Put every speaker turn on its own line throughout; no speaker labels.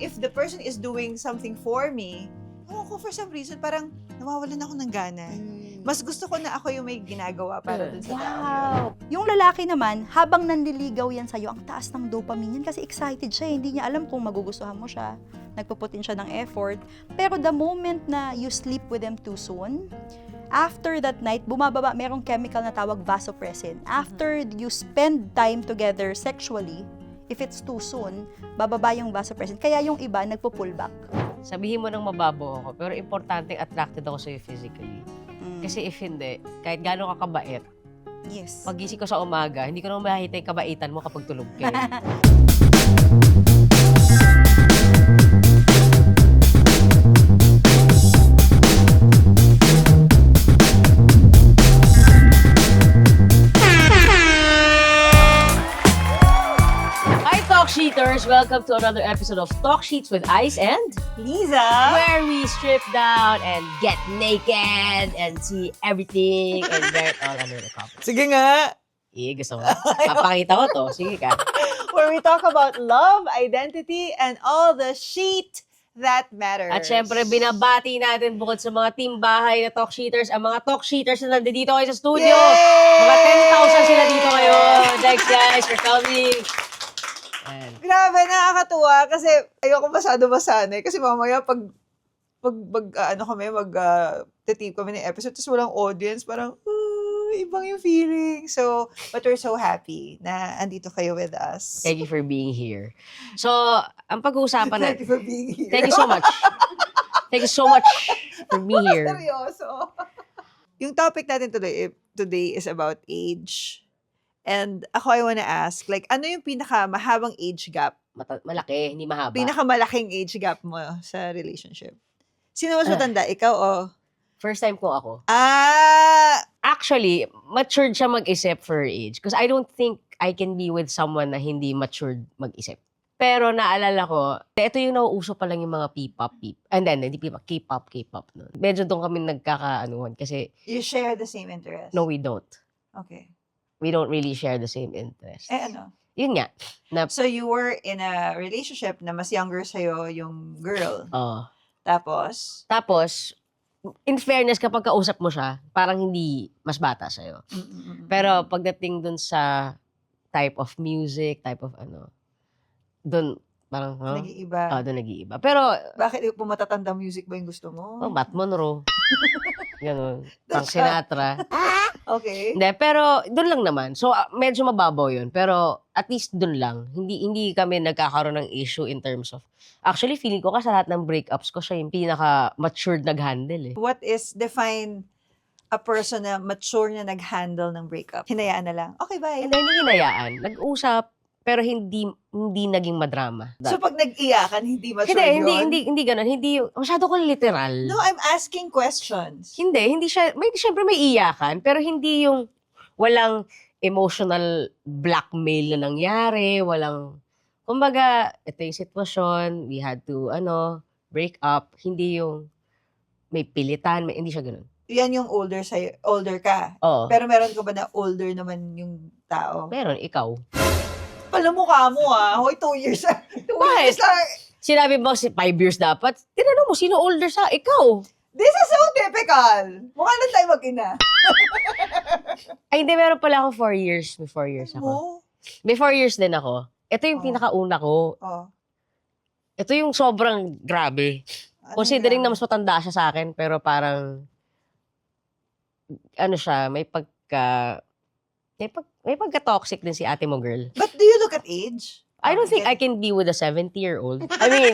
if the person is doing something for me, ako for some reason, parang nawawalan ako ng gana. Mas gusto ko na ako yung may ginagawa para dun sa tao yun.
Wow! Yung lalaki naman, habang nanliligaw yan sa'yo, ang taas ng dopamine yan kasi excited siya. Hindi niya alam kung magugustuhan mo siya. Nagpuputin siya ng effort. Pero the moment na you sleep with them too soon, after that night, bumababa, merong chemical na tawag vasopressin. After you spend time together sexually, if it's too soon, bababa yung vasopressin. Kaya yung iba, nagpo-pull back.
Sabihin mo nang mababaw ako, pero importante attracted ako sa'yo physically. Kasi if hindi, kahit gaano ka kabait,
Yes.
pagising ko sa umaga, hindi ko naman makikita yung kabaitan mo kapag tulog ka. Hi, Talk Sheeters! Welcome to another episode of Talk Sheets with Ice and
Liza!
where we strip down and get naked and see everything and wear it all under the covers.
Sige nga!
Gusto mo? Papakita ko to. Sige ka.
Where we talk about love, identity, and all the shit that matters.
At syempre, binabati natin bukod sa mga team bahay na talk sheeters, ang mga talk sheeters na nandito kayo sa studio.
Yay!
Mga 10,000 sila dito ngayon. Thanks guys for coming. And,
Grabe, nakakatuwa kasi ayoko masyado masanay. Kasi mamaya pag tape kami ng episode, tapos walang audience, parang, ibang yung feeling. So, but we're so happy na andito kayo with us.
thank you for being here. So, ang pag-uusapan
Thank you
natin.
for being here.
Thank you so much. Thank you so much for being here.
Seryoso. Yung topic natin today is about age. And ako, I wanna ask, like, ano yung pinakamahabang age gap?
Malaki, hindi mahaba.
Pinakamalaking age gap mo sa relationship? Sino mas matanda? Ikaw o?
First time ko ako.
Actually,
Actually, matured siya mag-isip for her age. Because I don't think I can be with someone na hindi matured mag-isip. Pero naalala ko, ito yung nauuso pa lang yung mga P-pop. And then, hindi P-pop, K-pop nun. Medyo doon kami nagkakaanuhan kasi
you share the same interest?
no, we don't.
Okay.
We don't really share the same interests.
Ano?
Yun nga.
So, you were in a relationship na mas younger sa'yo yung girl.
Oh.
Tapos?
Tapos, in fairness, kapag kausap mo siya, parang hindi mas bata sa'yo. Pero pagdating dun sa type of music, type of dun parang,
nag-iiba.
Dun nag-iiba. Pero,
Bakit pumatatanda music ba yung gusto mo?
Matt Monroe. Ganun. Frank Sinatra.
Okay.
Hindi, pero dun lang naman. So, medyo mababaw yun. Pero, at least dun lang. Hindi kami nagkakaroon ng issue in terms of, actually, feeling ko ka sa lahat ng breakups ko, siya yung pinaka-matured nag-handle eh.
What is define a person na mature na nag-handle ng breakup? Hinayaan na lang. Okay, bye.
Hindi hinayaan. Nag-usap, pero hindi naging madrama.
So, pag nag-iyakan, hindi mature yun?
Hindi ganun. Hindi, masyado ko literal.
No, I'm asking questions.
Hindi siya, syempre may iyakan, pero hindi yung walang emotional blackmail na nangyari, walang, kumbaga, ito yung sitwasyon, we had to, break up, hindi yung may pilitan, hindi siya ganun.
Yan yung older ka.
Oo.
Pero meron ka ba na older naman yung tao?
Meron, ikaw.
Palamukha mo Hoy, 2 years. 2 years lang.
Sinabi mo, 5 years dapat, tinanong mo, sino older sa ikaw?
This is so typical. Mukha lang tayo mag-ina.
Ay, hindi, meron pala ako 4 years. May 4 years ako.
Mo?
May 4 years din ako. Ito yung
Oh.
pinakauna ko.
Oh.
Ito yung sobrang grabe.
Ano
Considering
yan?
na mas matanda siya sa akin, pero parang, siya, may pagka-toxic din si ate mo, girl.
But do you look at age?
I don't think I can be with a 70-year-old. I mean,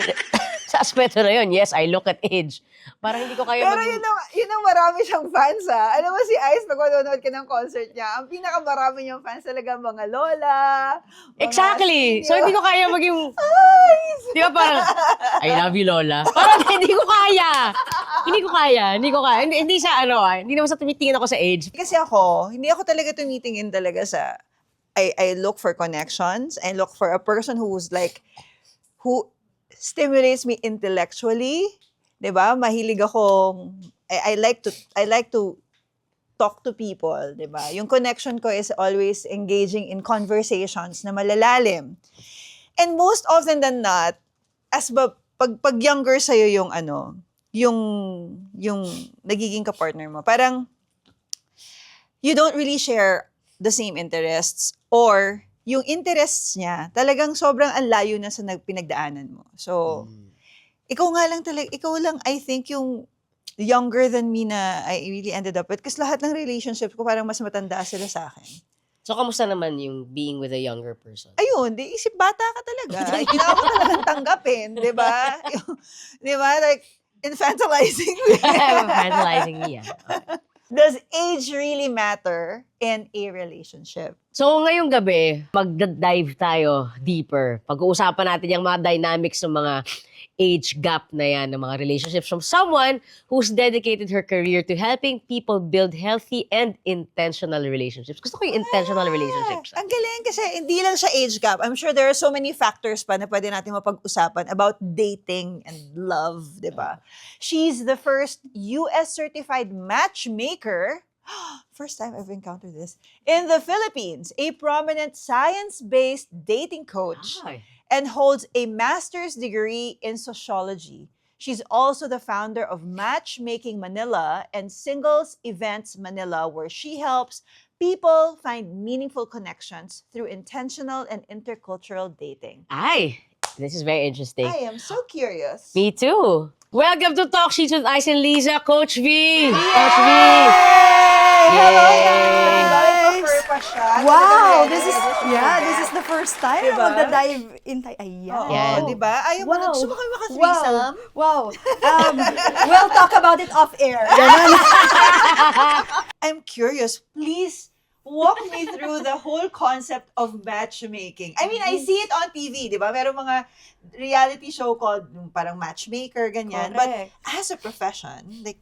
sa aspeto na yun, yes, I look at age. Parang hindi ko kaya
Pero yun ang marami siyang fans Alam mo si Ice, pag manonood ka ng concert niya, ang pinakamarami niyang fans talaga mga lola. Mga
Exactly. So,
senior.
hindi ko kaya maging,
Ice!
di ba parang, I love you, Lola. Parang hindi ko kaya. Hindi sa hindi naman sa tumitingin ako sa age.
Kasi hindi ako talaga tumitingin talaga sa, I look for connections. I look for a person who stimulates me intellectually. 'Di ba? Mahilig akong, I like to talk to people, 'di ba? Yung connection ko is always engaging in conversations na malalalim. And most often than not, pag younger sa'yo yung yung nagiging kapartner mo, parang you don't really share the same interests, or yung interests niya talagang sobrang ang layo na sa pinagdaanan mo. So, ikaw lang, I think, yung younger than me na I really ended up with. Kasi lahat ng relationships ko parang mas matanda sila sa akin.
So, kamusta naman yung being with a younger person?
Ayun, di isip bata ka talaga. Kailangan mo talagang tanggapin, di ba? Di ba? Like, infantilizing me.
Infantilizing me, yeah.
Does age really matter in a relationship?
So, ngayong gabi, mag-dive tayo deeper. Pag-uusapan natin yung mga dynamics ng mga age gap na yan, ng mga relationships from someone who's dedicated her career to helping people build healthy and intentional relationships. Gusto ko yung intentional relationships.
Ang galing kasi hindi lang siya age gap. I'm sure there are so many factors pa na pwede natin mapag-usapan about dating and love, di ba? She's the first US certified matchmaker. First time I've encountered this. In the Philippines, a prominent science-based dating coach.
Ay.
And holds a master's degree in sociology. She's also the founder of Matchmaking Manila and Singles Events Manila, where she helps people find meaningful connections through intentional and intercultural dating.
Ay, this is very interesting.
I am so curious.
Me too. Welcome to Talk Sheets with Ice and Liza, Coach V. Coach V.
Hello,
Yay!
guys! Pa siya.
Wow,
Talagang
this is the first time
Diba?
na magda-dive in tayo. Ayan.
Oo,
Yan.
di ba? Ayaw mo,
Wow.
gusto mo kami maka-threesome?
Wow. We'll talk about it off air. Ganun.
I'm curious. Please walk me through the whole concept of matchmaking. I mean, I see it on TV, di ba? Meron mga reality show called parang matchmaker, ganyan.
Correct.
But as a profession, like,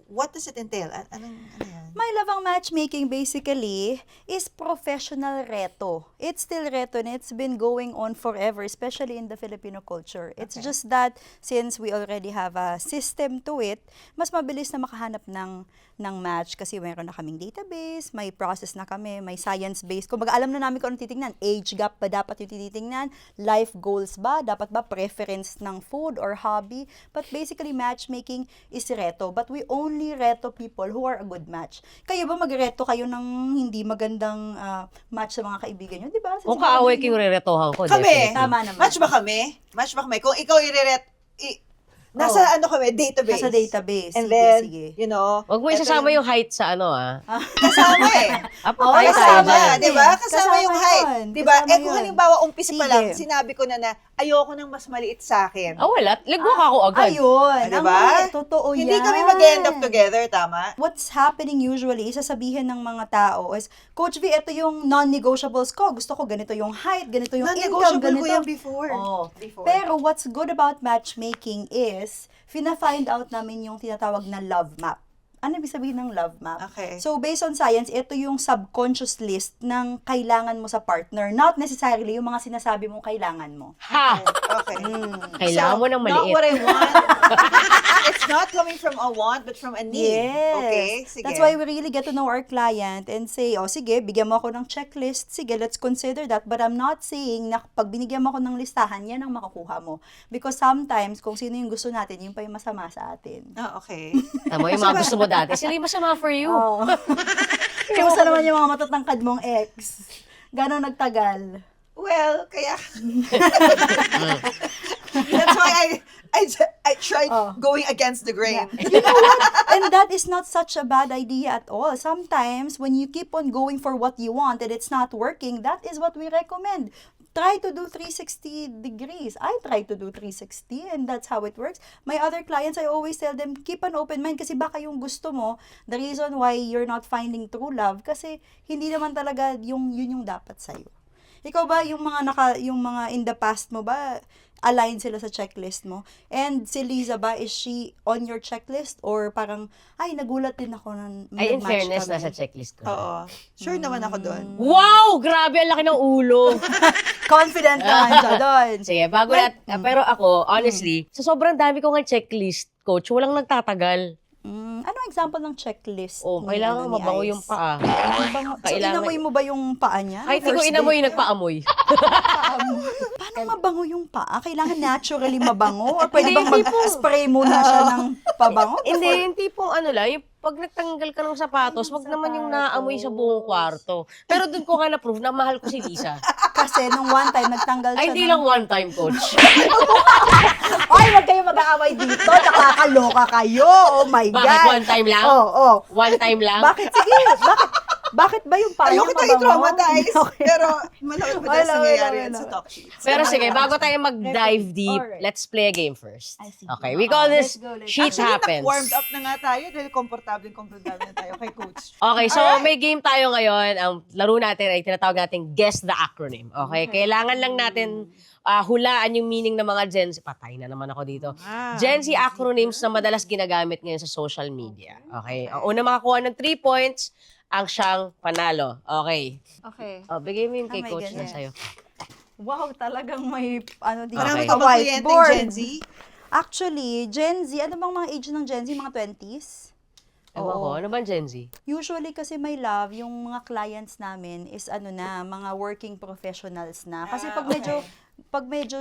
what does it entail? Ano yan?
My love, ang matchmaking basically is professional reto. It's still reto and it's been going on forever, especially in the Filipino culture. It's
Okay.
just that since we already have a system to it, mas mabilis na makahanap ng match kasi mayroon na kaming database, may process na kami, may science-based. Kumbaga alam na namin kung ano titingnan. Age gap ba dapat yung titingnan? Life goals ba? Dapat ba preference ng food or hobby? But basically, matchmaking is reto. But we only reto people who are a good match. Kayo ba magreto kayo ng hindi magandang match sa mga kaibigan nyo? Di ba? Sa
Kung
mga
kaaway
kaibigan
kayong reretohan ko,
Kami.
definitely.
Tama naman.
Match ba kami? Match ba kami? Kung ikaw nasa ano kami, database.
Nasa database.
And
Sige,
then,
sige.
you know,
Huwag mo
eto
isasama yung height sa ano,
kasama eh.
Apo
Oo,
tayo
Kasama,
dyan.
di ba? Kasama
Kasama
yung height.
yun.
Di ba?
Kasama
Eh kung
yun.
halimbawa, umpisa pa
Sige.
lang, sinabi ko na ayoko nang mas maliit sa akin.
Oh, wala. Ligwa ka ako agad.
Ayun.
Di ba?
Ang totoo yan.
Hindi kami mag-end up together, tama?
What's happening usually, sasabihin ng mga tao is, Coach V, ito yung non-negotiables ko. Gusto ko ganito yung height, ganito yung income,
Non-negotiable
ganito.
ko yan before.
Oh.
Before.
Pero what's good about matchmaking is, fina-find out namin yung tinatawag na love map. Ano ibig sabihin ng love map?
Okay.
So, based on science, ito yung subconscious list ng kailangan mo sa partner. Not necessarily yung mga sinasabi mong kailangan mo.
Ha!
Okay.
Kailangan mo ng
Not
maliit.
what I want. It's not coming from a want, but from a need.
Yes.
Okay? Sige.
That's why we really get to know our client and say, oh, sige, bigyan mo ako ng checklist. Sige, let's consider that. But I'm not saying na pag binigyan mo ako ng listahan, yan ang makukuha mo. Because sometimes, kung sino yung gusto natin, yung pa yung masama sa atin.
Ah, okay.
Tama yung mga gusto mo dati. Sila yung masama for you.
Oh. Kamusta naman yung mga matatangkad mong ex? Gano'ng nagtagal?
Well, kaya... That's why I tried going against the grain.
You know what? And that is not such a bad idea at all. Sometimes, when you keep on going for what you want and it's not working, that is what we recommend. Try to do 360 degrees. I try to do 360 and that's how it works. My other clients, I always tell them, keep an open mind kasi baka yung gusto mo, the reason why you're not finding true love, kasi hindi naman talaga yun yung dapat sa'yo. Ikaw ba, yung mga in the past mo ba, align sila sa checklist mo? And si Liza ba, is she on your checklist? Or parang, ay, nagulat din ako nung
Ay, in
nag-match
fairness,
kami.
nasa checklist ko.
Oo. Sure naman ako doon.
Wow! Grabe, ang laki ng ulo.
Confident naman siya doon.
Sige, bago pero ako, honestly, sa sobrang dami ko nga checklist, coach, walang nagtatagal.
Anong example ng checklist?
Oh,
ni,
kailangan
ni
mabango
Ice?
yung paa.
Mabango. So,
Kailangan-
inamoy mo ba yung paa niya?
Kahit hindi ko
First
inamoy,
date?
nagpaamoy.
Paano mabango yung paa? Kailangan naturally mabango? Or pwede
Hindi,
bang
hindi po.
mag-spray muna siya ng pabango?
Hindi, yung tipong ano lang, yung pag nagtanggal ka ng sapatos, wag naman yung naamoy sa buong kwarto. Pero doon ko nga na-prove na mahal ko si Lisa.
Kasi nung one time, nagtanggal siya
Ay, hindi lang one time, coach.
Ay, wag kayo mag-aaway dito. Nakakaloka kayo. Oh my God.
Bakit one time lang?
Oh.
One time lang?
Bakit? Sige. Bakit ba yung paa niya
Ayoko tayo
mabango?
traumatize.
Okay.
Pero malaki pa
Wala,
nangyayari
wala,
yan sa
wala.
talk sheets.
Pero sige, bago tayo mag-dive deep,
Alright.
let's play a game first.
I see.
Okay, we call this
Let's go, let's
Sheets
Actually,
Happens.
warmed up na nga tayo dahil komportable na tayo kay coach.
Okay, so may game tayo ngayon. Ang laro natin ay tinatawag natin Guess the Acronym. Okay, kailangan lang natin hulaan yung meaning ng mga Gen Z. Patay na naman ako dito. Gen Z acronyms na madalas ginagamit ngayon sa social media. Okay, ang una makakuha ng 3 points, ang siyang panalo. Okay.
Okay.
Bigay mo yung kay
Oh my
coach na
goodness.
sa'yo.
Wow, talagang may ano dito.
Marami
Okay.
ka bang kliyenteng Gen Z?
Actually, Gen Z, ano bang mga age ng Gen Z? Mga 20s?
Ewan ko, ano ba Gen Z?
Usually kasi my love, yung mga clients namin is ano na, mga working professionals na. Kasi pag medyo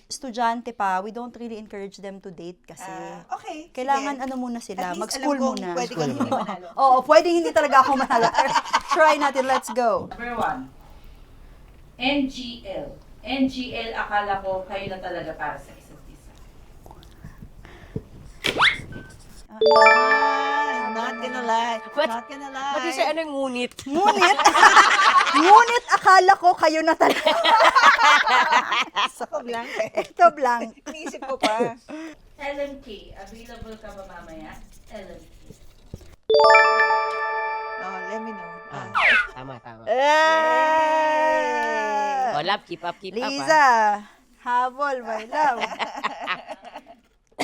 estudyante pa, we don't really encourage them to date kasi.
Okay.
Kailangan
sige.
ano muna sila,
At least
mag-school
alam kong
muna.
Pwede kang hindi manalo.
Oo, pwedeng hindi talaga ako manalo. Try natin, let's go.
Number 1, NGL. NGL, akala ko kayo na talaga para sa isa't isa.
Not gonna lie.
What?
Not gonna lie.
Pati sa ano yung ngunit?
Ngunit, ngunit akala ko kayo na talaga.
Sa blank eh.
Ito blank.
Inisip ko pa.
LMK, available ka ba mamaya? LMK.
Oh, let me know.
Tama.
Eh!
Oh, love, keep up,
Liza, habol, my love.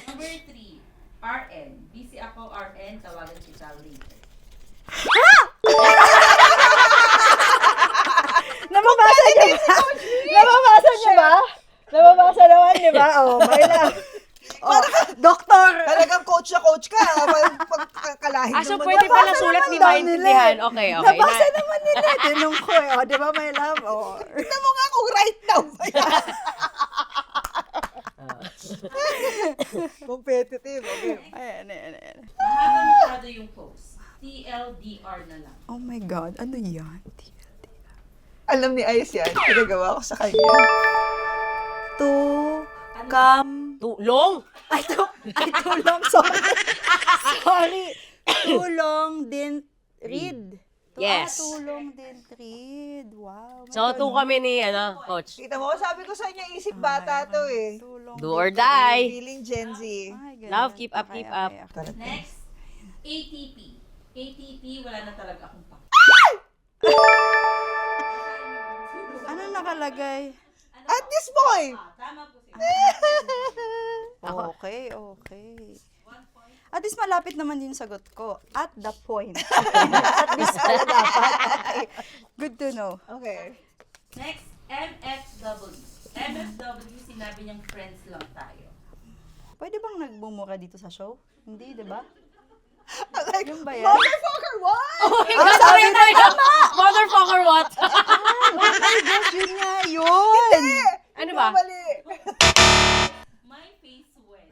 Number 3, RN. Busy ako, RN. Tawagan kita later.
Nababasa niyo ba? Nababasa niyo ba? Nababasa naman, di ba? Oh, my love. Oh, doktor!
Talagang coach na coach ka. Pagkakalahin
Ah, so
naman.
pwede pala
Nabasa
sulat
naman
ni
daw
maintindihan.
nila.
Okay.
Nabasa naman nila. Tinong ko eh. Oh, di ba, my love? Oh.
Tignan mo nga kung right now ba yan. Competitive. Okay.
Ayan.
Mahaba masyado yung post. TLDR na lang.
Oh my God, ano yan?
Alam ni Ice yan. Pinagawa ko sa kanya.
To come...
Tulong!
Ay, tulong. Sorry. Tulong didn't read.
Yes.
Tulong didn't read. Wow.
So, 2 kami ni, coach.
Kita mo, sabi ko sa inyo, isip bata to eh.
Tulong
Do or die.
Feeling Gen Z.
Ay, ganun.
Love, keep up, keep up.
Next, ATP. ATP, wala na talaga akong pak.
Ano nakalagay?
At this point,
Tama po siya.
Okay. At least malapit naman yung sagot ko. At the point. At least pala dapat. Okay. Good to know.
okay.
Next, MFW. MFW, sinabi niyang friends lang tayo.
Pwede bang nagbumura dito sa show? Hindi, di ba?
Like,
Yung ba yan?
motherfucker, what?
Oh my God, sorry tayo! Motherfucker, what?
Oh my gosh, yun nga yun!
Ano ba?
Mali.
My face wet.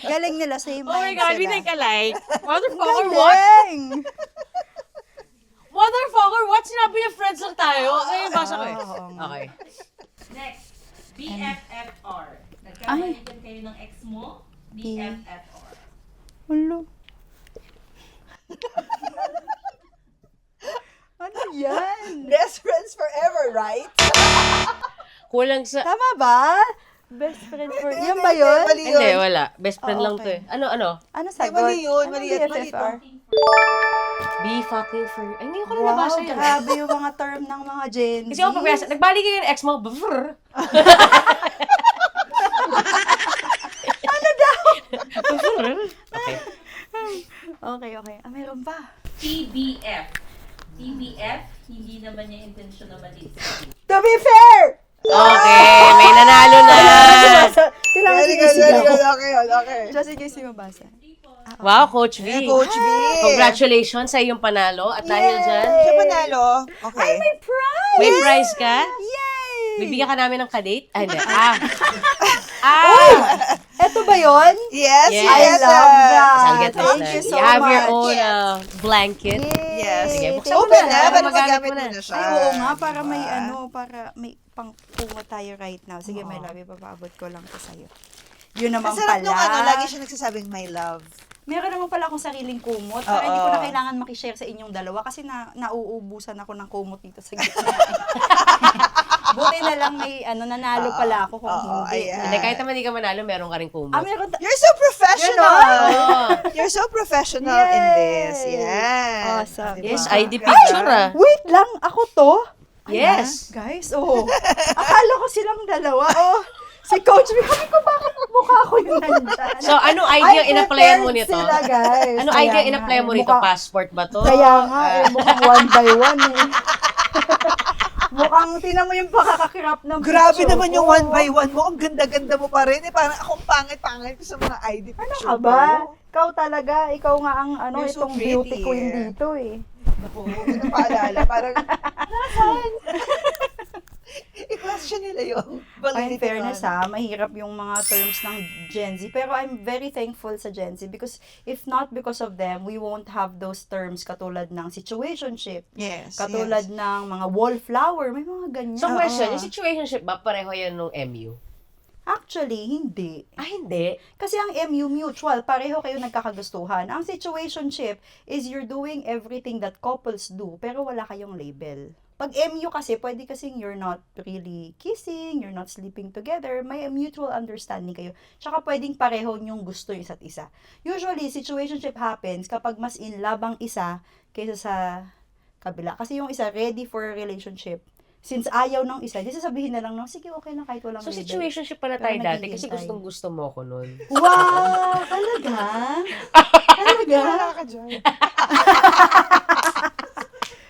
Galing nila, same
Oh my God, we
sila.
take a like. Motherfucker, what?
Galing!
Motherfucker, what? Sinabi niya friends lang tayo. Ngayon, basa ko eh.
Oo nga.
Okay.
Next, BFFR. Nagkamalitan kayo ng ex mo? BFFR.
Hello. Ano yan?
Best friends forever, right?
Kulang sa...
Tama ba? Best friend for... Yan ba yun?
Mali yun.
Hindi, wala. Best friend
Oh,
lang to
okay.
eh. Ano?
Ano
Ay,
sagot?
mali yun.
Anong
Mali yan. Mali ito.
BFFR?
Be fucking for... Ay, hindi ko na
Wow,
nabasa yan.
grabe yung mga term ng mga Gen Z.
Kasi ako pagbasa, nagbali kayo ng ex mo, brrr.
Ano daw?
Okay.
Okay. Ah, meron pa.
TBF. TBF, hindi naman niya intensyon na maliit sa
To be fair!
Okay, may nanalo na.
Kailangan
very good, very good. Okay, okay.
Just in case di mabasa.
Wow, Coach V.
Yeah, Coach V.
Congratulations sa iyong panalo. At dahil dyan,
Siya panalo. Okay.
May prize!
may prize ka.
Yay!
Bibigyan ka namin ng kadate. Ay, hindi.
Eto ba yun?
Yes,
Yes.
I
yes.
love that.
I'll get this
Thank
done.
you so
You have your
much.
own blanket.
Yes.
Sige,
Thank
buksan
you.
mo
Open
na.
na,
Para
para
magamit
magamit
mo
mo
na.
na siya.
Ay, oo nga, para may
Diba?
para may pangpungo tayo right now. Sige, my love, ipapaabot ko lang to sa'yo. Yun naman
Ang sarap
pala.
nung lagi siya nagsasabing my love.
Meron naman pala akong sariling kumot. Para hindi
Oo.
ko na kailangan makishare sa inyong dalawa kasi nauubusan ako ng kumot dito sa gitna. Buti na lang may nanalo pala ako kung
Oo,
hindi.
ayan.
Hindi, kahit naman di ka manalo, meron ka rin kumot.
Meron
You're so professional.
Oo.
You're so professional in this.
Yay.
Yes.
Awesome.
Diba?
Yes, ID picture ah.
Wait lang, ako to?
Yes.
Guys, akala ko silang dalawa. Si Coach B, sabi ko, bakit mukha ko yung nandyan?
So, anong idea in-applyan mo nito?
Sila, guys.
Anong
Kaya
idea
nga,
in-applyan mo rito? Passport ba to?
Kaya nga, mukhang one by one eh. Mukhang, tinan mo yung pakakakirap ng
Grabe
picture
naman yung
ko.
one by one mo. Ang ganda-ganda mo pa rin. Parang akong pangit-pangit ko sa mga ID
Ano
picture
ka ba? Ikaw talaga, ikaw nga ang
You're so
itong beauty
pretty,
queen
eh.
dito eh.
Ako, huwag ko na paalala. Parang, nasaan? I-question nila yung
In
validity.
fairness mahirap yung mga terms ng Gen Z. Pero I'm very thankful sa Gen Z because if not because of them, we won't have those terms katulad ng situationship,
Yes.
katulad ng mga wallflower, may mga ganyan.
So, question, yung situationship ba pareho yan nung MU?
Actually, hindi.
Hindi.
Kasi ang MU mutual, pareho kayo nagkakagustuhan. Ang situationship is you're doing everything that couples do, pero wala kayong label. Pag MU kasi, pwede kasing you're not really kissing, you're not sleeping together, may mutual understanding kayo. Tsaka pwedeng pareho nyong gusto yung isa't isa. Usually, situationship happens kapag mas in love ang isa kaysa sa kabila. Kasi yung isa ready for a relationship. Since ayaw ng isa, di sasabihin na lang, no, sige, okay lang kahit walang
So,
label.
situationship pala
Pero
tayo dati kasi
naghihintay.
gustong-gusto mo ko nun.
Wow! Talaga? Talaga?
Wala ka dyan.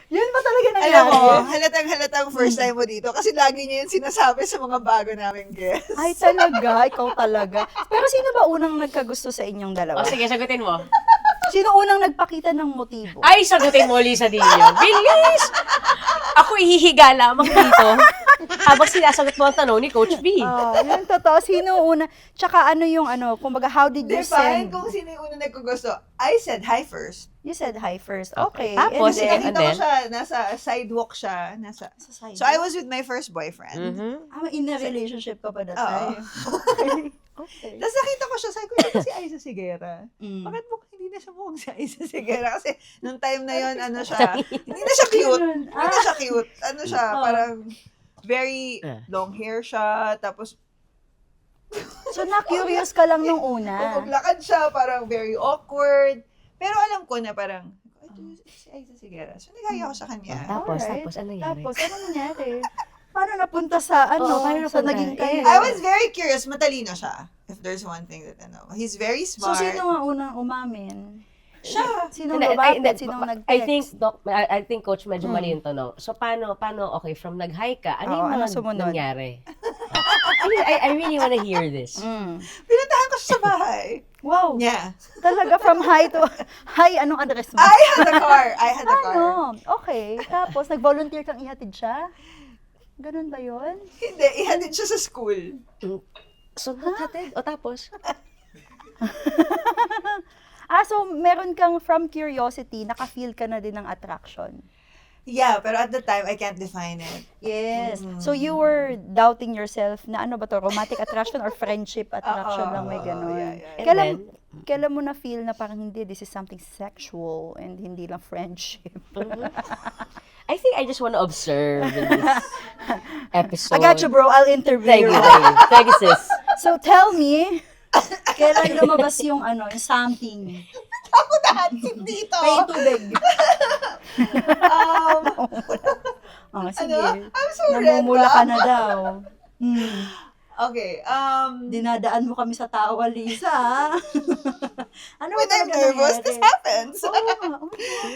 Yun ba talaga nangyari?
Alam mo, halatang first time mo dito kasi lagi niya yung sinasabi sa mga bago naming guests.
Ay, talaga? Ikaw talaga? Pero sino ba unang nagkagusto sa inyong dalawa?
O sige, sagutin mo.
Sino unang nagpakita ng motibo?
Ay, sagutin mo, Lisa Dillo. Bilis! Ako ihihiga lamang dito habang sinasagot mo ang tanong ni Coach B.
Yun totoo. Sino una? Tsaka kumbaga, how did you
Define
send?
kung sino yung una nagkugusto. I said hi first.
You said hi first.
Okay.
Okay.
Tapos,
And then,
and
Nakita ko
then?
siya, nasa sidewalk siya.
sa side.
So I was with my first boyfriend.
Mhm.
in a relationship ka pa that
Oo.
time. Okay.
Tapos nakita ko siya, sabi ko, ito si Aiza Sigera.
Mm.
Bakit hindi na siya mukhang si Aiza Sigera? Kasi nung time na yon hindi na siya cute. Hindi na siya cute. Ano siya,
Oh.
parang very long hair siya. Tapos,
So, na-curious ka lang nung una.
maglakad siya, parang very awkward. Pero alam ko na parang, ito si Aiza Sigera. So nagaya ko sa kanya.
Tapos,
Alright.
tapos, ano nangyari?
Tapos, ano nangyari? Paano napunta sa,
paano
sa
napunta?
naging kayo?
I was very curious. Matalino siya. If there's one thing that I know. He's very
So,
smart.
sino nga unang umamin?
Siya.
Sinong
Hindi,
lumapit? Sinong nag-text?
I think Coach, medyo mali yung tanong. So, paano, okay, from nag-high ka, ano
Oo,
yung
ano
mga
sumunod?
nangyari? I really wanna hear this.
Pinuntahan ko siya sa bahay.
Wow.
Yeah.
Talaga from high to high, anong address mo?
I had a car.
Ano? Okay. Tapos, nag-volunteer kang ihatid siya? Ganun ba yun?
Hindi, ihatid siya sa school.
So, naghatid? O tapos?
So meron kang from curiosity, naka-feel ka na din ng attraction.
Yeah, pero at the time, I can't define it.
Yes. So you were doubting yourself na ano ba to, romantic attraction or friendship attraction lang may ganun.
yeah.
And
Kailan,
then?
kailan mo na feel na parang hindi, this is something sexual and hindi lang friendship?
I think I just wanna observe in this episode.
I got you, bro. I'll interview
Thank
you.
you, thank you. Thank you, sis.
So tell me, kailan lumabas yung yung something?
Ako na, dito.
Pay tubig. Sige.
I'm so red.
Namumula ka na daw.
Okay,
Dinadaan mo kami sa tawa, Lisa. Ano
when
ba
I'm
talaga
nervous,
nangyari?
this happens.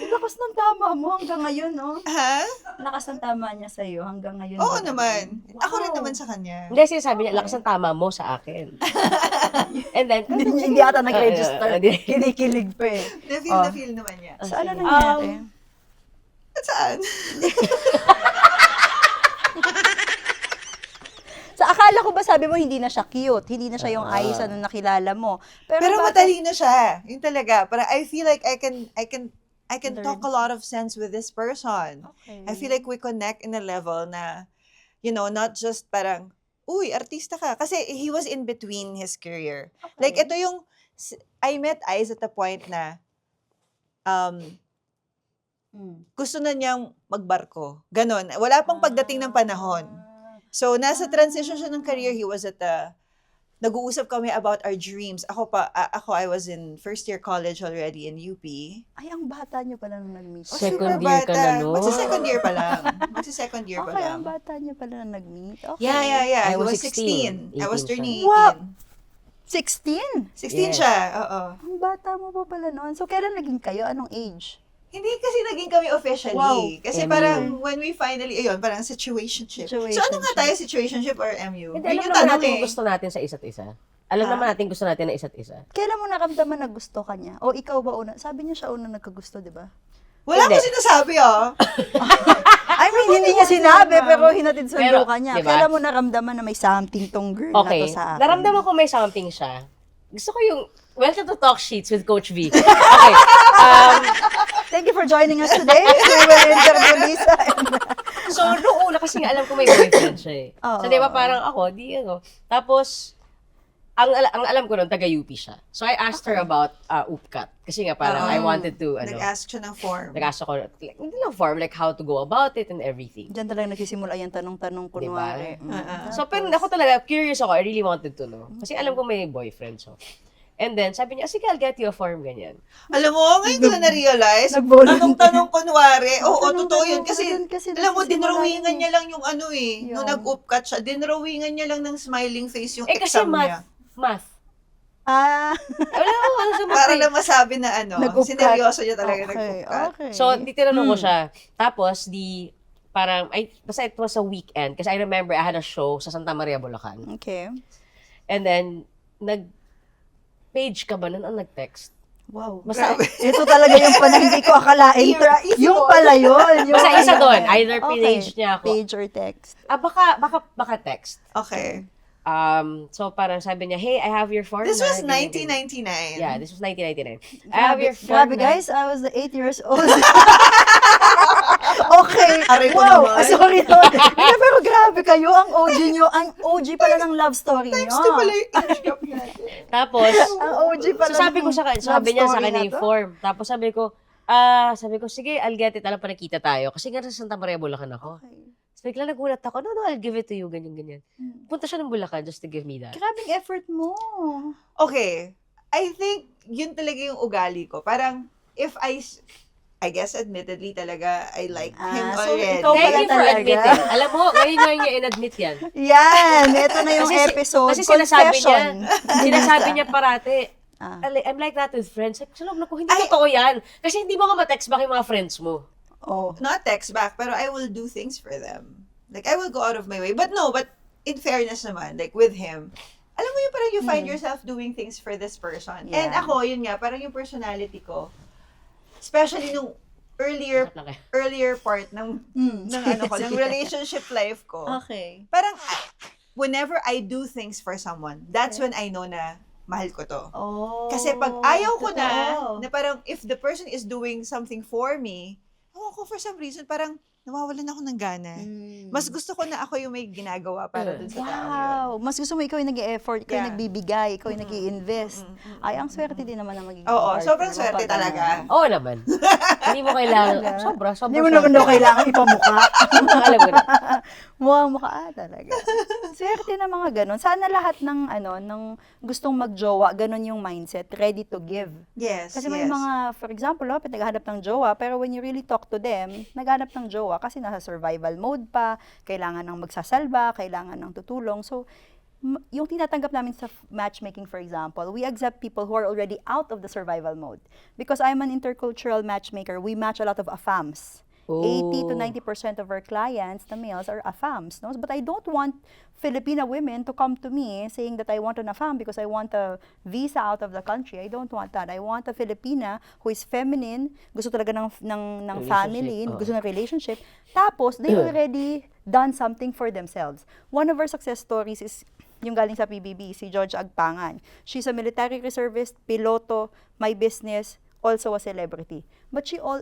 Lakas ng tama mo hanggang ngayon, no?
Ha?
Lakas ng tama niya sa'yo hanggang ngayon.
Oo
ba?
naman.
Wow.
Ako rin naman sa kanya.
Hindi, sinasabi niya, lakas ang tama mo sa akin. And then,
Hindi ata nag-register.
Hindi.
Kinikilig pa eh.
Na-feel naman niya.
So, ano
sige.
nangyari?
At saan?
So, akala ko ba sabi mo hindi na siya cute, hindi na siya yung Aiza na nakilala mo.
Pero
bakit-
matalino siya. Yun talaga. Parang I feel like I can
Learn.
talk a lot of sense with this person.
Okay.
I feel like we connect in a level na, you know, not just parang, uy, artista ka. Kasi he was in between his career.
Okay.
Like, ito yung, I met Ice at the point na, gusto na niyang magbarko. Ganon. Wala pang pagdating ng panahon. So, nasa transition siya ng career. He was at nag-uusap kami about our dreams. I was in first year college already in UP.
Ay, ang bata niyo pala nung nag-meet.
Oh,
Second
super
year ka
bata.
na, no?
Magsi-second year pa lang. Magsi-second year pa
Okay,
lang.
ang bata niyo pala na nag-meet. Okay.
Yeah.
I
He
was
was 16.
16.
I was
18
turning 18.
Wow. 16?
16
Yes.
siya, oo.
Ang bata mo pa pala noon. So, kailan naging kayo? Anong age?
Hindi kasi naging kami officially.
Wow.
Kasi
MU.
parang when we finally, ayun, parang situationship. So ano nga tayo, situationship or MU?
Hindi,
Yun
alam
yung
naman
tanong
natin
eh.
kung gusto natin sa isa't isa. Alam naman natin gusto natin na isa't isa.
Kailan mo nakamdaman na gusto ka niya? O ikaw ba una? Sabi niya siya una nagkagusto, di ba?
Wala
Hindi.
ko sinasabi, oh.
I mean, hindi niya sinabi, pero hinatid sundo
Pero,
ka niya.
diba?
Kailan mo naramdaman na may something tong girl na
Okay,
to sa akin?
naramdaman ko may something siya. Gusto ko yung, welcome to Talk Sheets with Coach V. Okay,
Thank you for joining us today. We will interview Lisa.
so noong una kasi nga alam ko may boyfriend siya eh.
Oo.
So di ba parang ako, di ano. Tapos, ang alam ko nun, taga-UP siya. So I asked her about UPCAT. Kasi nga parang I wanted to,
Nag-ask siya ng form.
nag-ask ako, like, hindi lang form, like how to go about it and everything.
Diyan talaga nagsisimula yung tanong-tanong kunwari.
So, pero ako talaga, curious ako. I really wanted to know. Kasi alam ko may boyfriend. So. And then, sabi niya, sige, I'll get you a form, ganyan.
Alam mo, ngayon ko na na-realize,
Nag-volunteer.
tanong-tanong kunwari, oo,
Tanong-tanong
totoo yun.
ka
Kasi,
dun kasi
alam mo,
nagsisimula
dinrawingan
yun eh.
niya lang yung ano eh. Nung
Yung-
nag-upcut siya, dinrawingan niya lang ng smiling face yung
Eh, kasi
exam niya.
math.
Ah,
Wala ko, ano sa math
Para
eh.
lang masabi na ano,
nag-upcut.
sineryoso niya talaga
Okay,
nag-upcut.
okay.
So, di tinanong ko siya. Tapos, parang, basta it was a weekend. Kasi I remember, I had a show sa Santa Maria, Bulacan.
Okay.
And then, nag-page ka ba nun o nag-text?
Wow.
Basta,
Ito talaga yung pa hindi ko akalain. Yung pala yun. Yung
basta isa
pala.
doon. Either
Okay.
pinage niya ako.
Page or text.
Baka text.
Okay.
So parang sabi niya, hey, I have your form.
This
na."
was
Ganyan, ganyan.
1999.
Yeah, this was 1999. I have your form.
Grabe
na-
guys, I was 8 years old. Okay.
Aray ko
Wow.
naman.
Sorry. Hindi, pero grabe kayo. Ang OG nyo. Ang OG pala ng love story nyo.
Ito pala yung age gap natin.
Tapos,
Ang OG pala
so sabi ko
ng
sabi niya
love
sa
story
kanya
na
yung
to.
form. Tapos sabi ko, sige, I'll get it. Alam pa nakita tayo. Kasi nga sa Santa Maria, Bulacan ako.
Okay.
So bigla nagulat ako, no, I'll give it to you, ganyan.
Hmm.
Punta siya ng Bulacan just to give me that.
Grabing effort mo.
Okay. I think yun talaga yung ugali ko. Parang, if I guess admittedly talaga, I like him
so
already.
ikaw
Thank
pala
you for
talaga.
admitting. Alam mo, ngayon nga niya in-admit yan.
Yan. Ito na yung
Kasi
episode.
Kasi sinasabi niya,
Confession.
sinasabi niya parati,
Ah.
I'm like that with friends. Like, salog na ko, hindi totoo yan. Kasi hindi mo nga ma-text back yung mga friends mo.
Oh.
Not text back, pero I will do things for them. Like, I will go out of my way. But in fairness naman, like with him, alam mo yung parang you find yourself doing things for this person.
Yeah.
And ako, yun nga, parang yung personality ko, especially nung earlier
Sarap lang eh.
earlier part ng ng relationship life ko.
Okay.
Parang whenever I do things for someone, that's when I know na mahal ko to.
Oh.
Kasi pag ayaw ko
totoo.
na parang if the person is doing something for me, ako for some reason parang nawawalan ako ng gana. Mas gusto ko na ako yung may ginagawa para dun sa tao yun.
Wow. Mas gusto mo ikaw yung nag-e-effort, ikaw yung
Yeah.
nagbibigay, ikaw yung nag-i-invest. Ay, ang swerte din naman na magiging
Oo,
partner
sobrang
mo
swerte
pag
talaga.
Oo naman. Hindi mo kailangan. Sobra.
Hindi mo naman daw kailangan ipamukha.
Alam mo na.
Mukhang mukha talaga. Swerte na mga ganun. Sana lahat ng gustong magjowa, ganun yung mindset, ready to give.
Yes,
Kasi may mga, for example, naghahanap ng jowa, pero when you really talk to them, naghahanap ng jowa kasi nasa survival mode pa, kailangan ng magsasalba, kailangan ng tutulong. So, yung tinatanggap namin sa matchmaking, for example, we accept people who are already out of the survival mode. Because I'm an intercultural matchmaker, we match a lot of AFAMs. 80 to 90% of our clients, the males, are AFAMs. No? But I don't want Filipina women to come to me saying that I want an AFAM because I want a visa out of the country. I don't want that. I want a Filipina who is feminine, gusto talaga ng family, gusto ng relationship. Tapos, they already done something for themselves. One of our success stories is yung galing sa PBB, si George Agpangan. She's a military reservist, piloto, may business, also a celebrity. But she all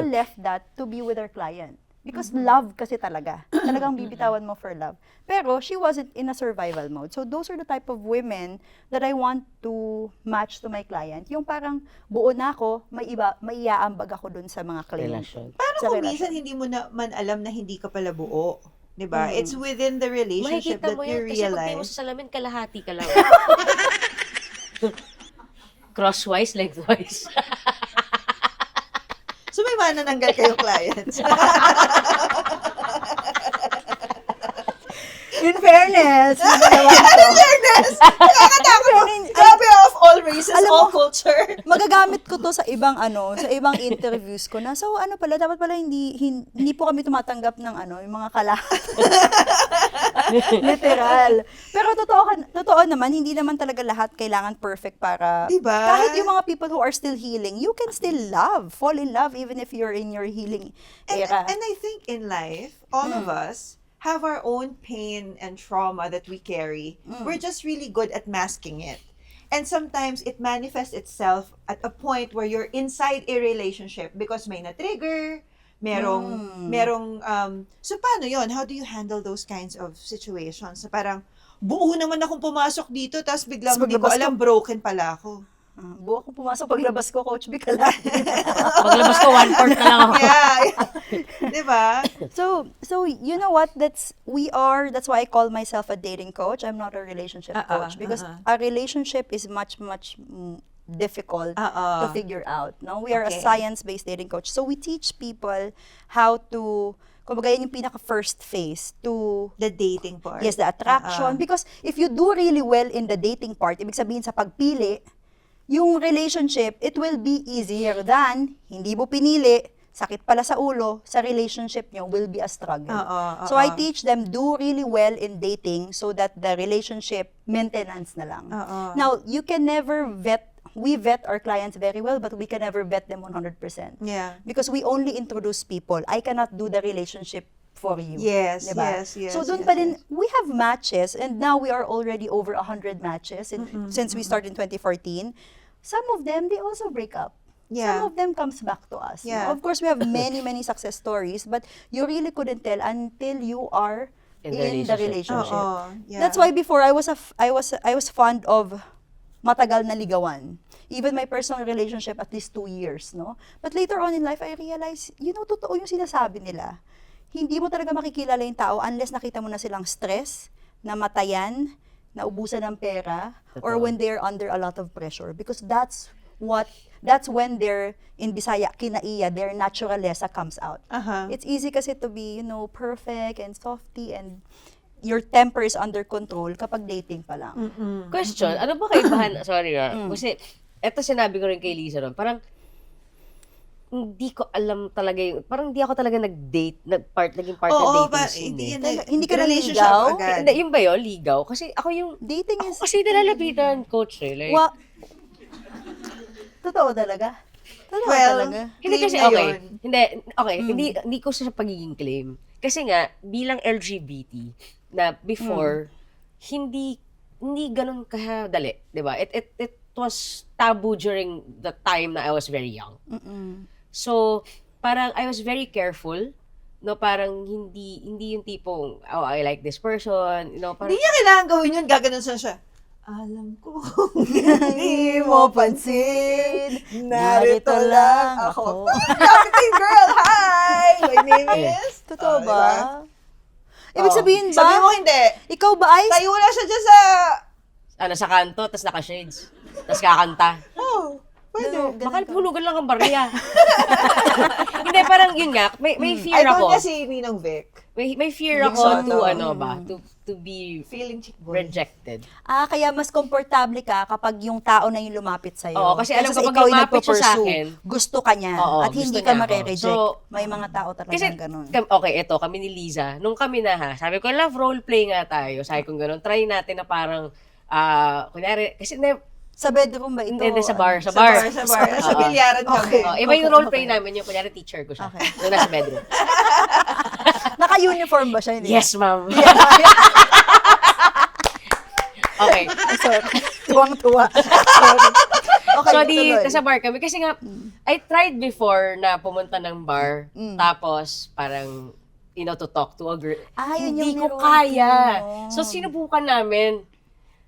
left that to be with her client. Because love kasi talaga. Talagang bibitawan mo for love. Pero she wasn't in a survival mode. So those are the type of women that I want to match to my client. Yung parang buo na ako, may iaambag ako dun sa mga client.
Relasyon.
Paano
Sa
kung
relasyon.
minsan hindi mo naman alam na hindi ka pala buo? Diba? It's within the relationship
Makikita
that
mo
you
yan kasi pag tayo mo
realize.
sa salamin, kalahati ka lang. Crosswise, lengthwise.
So may manananggal kayong clients.
In fairness,
Grabe, of all races,
Alam
all
mo,
culture.
magagamit ko to sa ibang sa ibang interviews ko na. So pala dapat pala hindi po kami tumatanggap ng yung mga kalahat. Literal. Pero totoo naman, hindi naman talaga lahat kailangan perfect para
Diba?
kahit yung mga people who are still healing, you can still fall in love even if you're in your healing era.
And I think in life, all of us have our own pain and trauma that we carry. We're just really good at masking it. And sometimes it manifests itself at a point where you're inside a relationship because may na-trigger, merong so paano yon? How do you handle those kinds of situations? So parang buo naman akong pumasok dito tapos biglang
Tapos
hindi ko
paglabas
alam broken pala ako.
Buo akong pumasok, paglabas ko, Coach Vic, ala.
Paglabas ko, 1/4 na lang ako.
Yeah. Diba?
So you know what? That's why I call myself a dating coach. I'm not a relationship coach because a relationship is much difficult to figure out. No, we are a
Okay.
science-based dating coach. So we teach people how to, kumbaga yun yung pinaka first phase to
The dating part.
yes, the attraction. Because if you do really well in the dating part, ibig sabihin sa pagpili, yung relationship, it will be easier than hindi mo pinili, sakit pala sa ulo, sa relationship nyo will be a struggle. So I teach them do really well in dating so that the relationship maintenance na lang. Now, you can never we vet our clients very well, but we can never vet them 100%.
Yeah.
Because we only introduce people. I cannot do the relationship for you.
Yes,
diba?
yes.
So doon pa din, we have matches, and now we are already over 100 matches since we started in 2014. Some of them, they also break up.
Yeah.
Some of them comes back to us.
Yeah.
Now, of course, we have many success stories, but you really couldn't tell until you are in the relationship.
Yeah.
That's why before I was fond of matagal na ligawan. Even my personal relationship, at least 2 years, no? But later on in life, I realized, totoo yung sinasabi nila. Hindi mo talaga makikilala yung tao unless nakita mo na silang stress, namatayan, naubusan ng pera, or when they're under a lot of pressure. Because that's when they're, in Bisaya, kinaiya, their naturalesa comes out. It's easy kasi to be, perfect and softy and your temper is under control kapag dating pa lang.
Question, ano ba kaibahan? Sorry, kasi eto sinabi ko rin kay Lisa ron, parang hindi ko alam talaga parang hindi ako talaga nag-date, naging part ng dating scene.
Hindi ka
relationship
naligaw?
agad.
Hindi, yun ba yun? Ligaw? Kasi ako yung,
Dating is...
kasi nilalapitan, coach eh. Like,
Totoo talaga. Totoo
Well,
talaga.
hindi kasi,
claim na
okay.
yun.
Hindi, hindi ko sa pagiging claim. Kasi nga, bilang LGBT, na before, hindi ganun kahadali, di ba? It was taboo during the time na I was very young. So, parang I was very careful, no, parang hindi yung tipong, oh, I like this person, parang,
Hindi niya kailangan gawin yun, gaganon siya. Alam ko, hindi mo pansin, narito lang ako. Marketing girl, hi! My name is...
Totoo
Diba?
ba? Ibig sabihin ba?
Sabi mo hindi.
Ikaw ba ay...
Tayo na siya dyan sa...
sa kanto, tas naka-shades, tas kakanta.
Oh, Pwede.
Baka hulugan lang ang barya. Hindi, parang yun nga, may
I
fear
told
ako.
niya si Ninong Vic.
May fear
Vic
ako
Soto.
to be
Feeling chick boy.
rejected.
Kaya mas komportable ka kapag yung tao na yung lumapit sa'yo.
Oo, kasi alam ko
Kaysa
pag
ikaw yung
lumapit siya sa
nagpo-pursue,
akin,
gusto ka niya
oo,
at hindi
gusto
ka
niya ako.
mare-reject.
So,
May mga tao
Kasi,
talagang ganun.
okay, eto, kami ni Liza, nung kami na sabi ko, love, roleplay nga tayo. Sabi ko gano'n, try natin na parang, kunyari, kasi
Sa bedroom ba ito?
hindi, sa bar.
Sa bar. Sa
Oo.
bilyaran kami.
Iba yung roleplay namin, yung kunyari teacher ko siya.
Okay.
Nung nasa bedroom.
Naka-uniform ba siya? Hindi.
Yes, ma'am. Okay.
Sorry. Tuwang-tuwa. Sorry. Okay,
So,
tuloy.
nasa bar kami. Kasi nga, I tried before na pumunta ng bar. Tapos, parang, to talk to a girl.
Yun
Hindi
yung
ko
niroleplay
kaya.
mo.
So, sinubukan namin.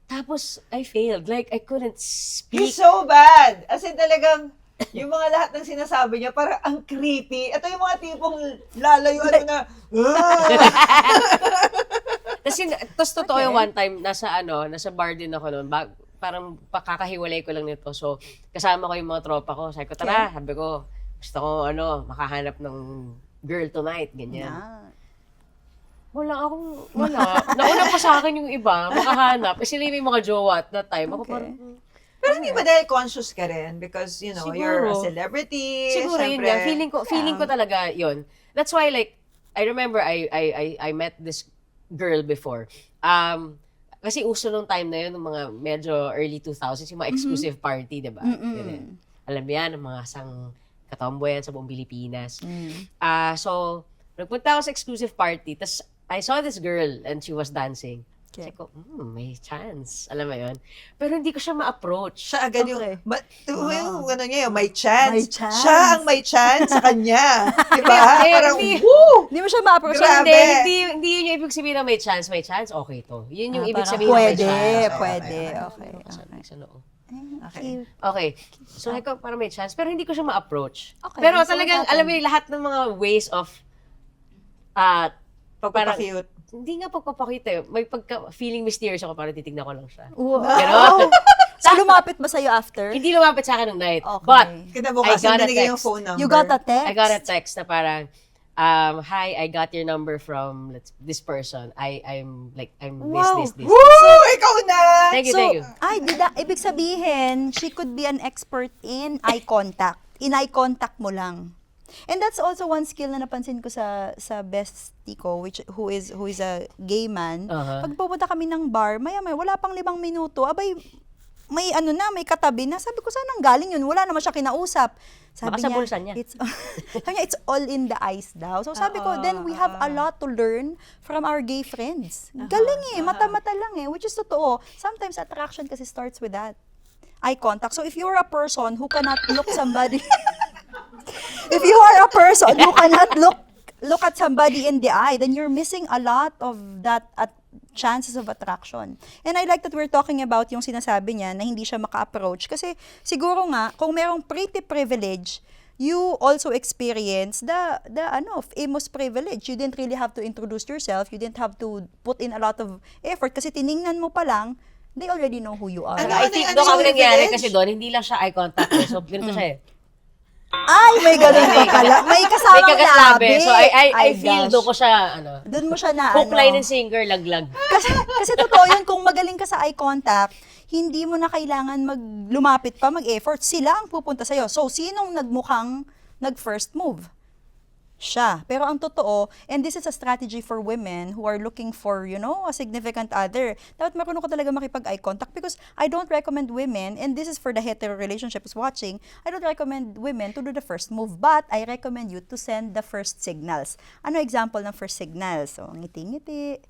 Tapos, I failed. Like, I couldn't speak.
He's so bad. As in talagang, yung mga lahat ng sinasabi niya, parang ang creepy. Ito yung mga tipong lalayuan mo na,
Tapos totoo yung one time, nasa bar din ako noon. Parang pakakahiwalay ko lang nito. So, kasama ko yung mga tropa ko. Sabi ko, tara, sabi ko, gusto ko, makahanap ng girl tonight, ganyan. Wala. Nauna pa sa akin yung iba, makahanap. Kasi sila may mga jowa at that time. Ako parang,
pero hindi ba dahil conscious ka rin? Because,
Siguro.
you're a celebrity.
siguro yun
syempre.
nga. Feeling ko talaga yun. That's why, like, I remember I met this girl before. Kasi uso nung time na yun, nung mga medyo early 2000s, yung mga exclusive party, di ba? Ganun. Alam mo yan, ang mga sang katomboyan sa buong Pilipinas. So, nagpunta ako sa exclusive party, tas I saw this girl and she was dancing. Sabi ko, may chance. Alam mo yun? Pero hindi ko siya ma-approach.
Siya agad
Okay.
yung niya, yung may chance.
May chance.
Siya ang may chance sa kanya. Diba? Parang,
Hindi.
woo!
Hindi mo siya ma-approach.
Grabe.
Hindi yun yung ibig sabihin ng may chance, okay to. Yun yung ibig sabihin ng may
Pwede,
chance.
pwede.
Okay.
Okay.
Sa noo.
Okay.
Okay. So, ko parang may chance, pero hindi ko siya ma-approach.
Okay,
Pero
so
talagang,
what
alam mo yung lahat ng mga ways of,
Pagpapakute.
hindi nga pagpapakita eh. May feeling mysterious ako, parang titignan ko lang siya.
Wow.
Ganon.
So, lumapit ba sa'yo after?
Hindi lumapit sa akin ng night.
Okay.
But,
Kinabukasan,
I got a
binigay yung
text.
phone number.
You got a text?
I got a text na parang, hi, I got your number from this person. I'm
Wow.
this.
Woo! Ikaw na!
Thank you.
Ibig sabihin, she could be an expert in eye contact. In eye contact mo lang. And that's also one skill na napansin ko sa bestie ko, who is a gay man. Pag pupunta kami ng bar, maya-maya, wala pang 5 minuto, abay, may katabi na. Sabi ko, saan ang galing yun? Wala naman siya kinausap. Sabi
Baka sa bulsa niya.
Sabi niya, it's all in the eyes daw. So sabi ko, then we have a lot to learn from our gay friends. Galing mata-mata lang which is totoo. Sometimes attraction kasi starts with that. Eye contact. So if you're a person who cannot look somebody, if you are a person who cannot look at somebody in the eye, then you're missing a lot of that chances of attraction. And I like that we're talking about yung sinasabi niya na hindi siya maka-approach kasi siguro nga kung merong pretty privilege, you also experience the famous privilege. You didn't really have to introduce yourself, you didn't have to put in a lot of effort kasi tiningnan mo pa lang, they already know who you are.
Ano,
I think
ano
doon kami
yung
nangyari
privilege?
kasi doon, hindi lang siya eye contact. So, ganito siya eh.
Ay, may ganun pa pala. May
May
kasamang
kagaslabi.
labi.
So, I feel
gosh.
doon ko siya,
Doon mo siya na,
hook, line, and sinker, laglag.
Kasi totoo yun, kung magaling ka sa eye contact, hindi mo na kailangan lumapit pa, mag-effort. Sila ang pupunta sa'yo. So, sinong nagmukhang nag-first move? Siya. Pero ang totoo, and this is a strategy for women who are looking for, a significant other. Dapat marunong ka talaga makipag-eye contact because I don't recommend women, and this is for the hetero relationship who's watching, I don't recommend women to do the first move, but I recommend you to send the first signals. Ano example ng first signals? So, ngiti-ngiti,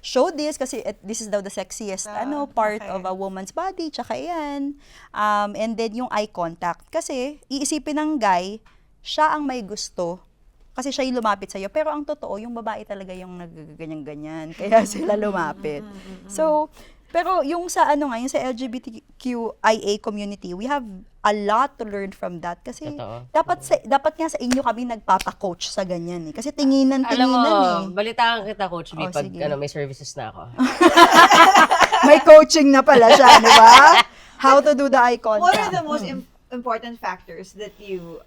show this kasi this is daw the sexiest part of a woman's body, tsaka yan. And then yung eye contact. Kasi, iisipin ng guy, siya ang may gusto kasi siya yung lumapit sa'yo. Pero ang totoo, yung babae talaga yung nagganyan-ganyan. Kaya sila lumapit. So, pero yung sa yung sa LGBTQIA community, we have a lot to learn from that. Kasi
Totoo.
dapat nga sa inyo kami nagpapa-coach sa ganyan Kasi tinginan
Alam mo,
eh.
balitaan kita, Coach B, pag
sige.
may services na ako.
May coaching na pala siya, di ba? how to do the eye
What are
contact.
the most important factors that you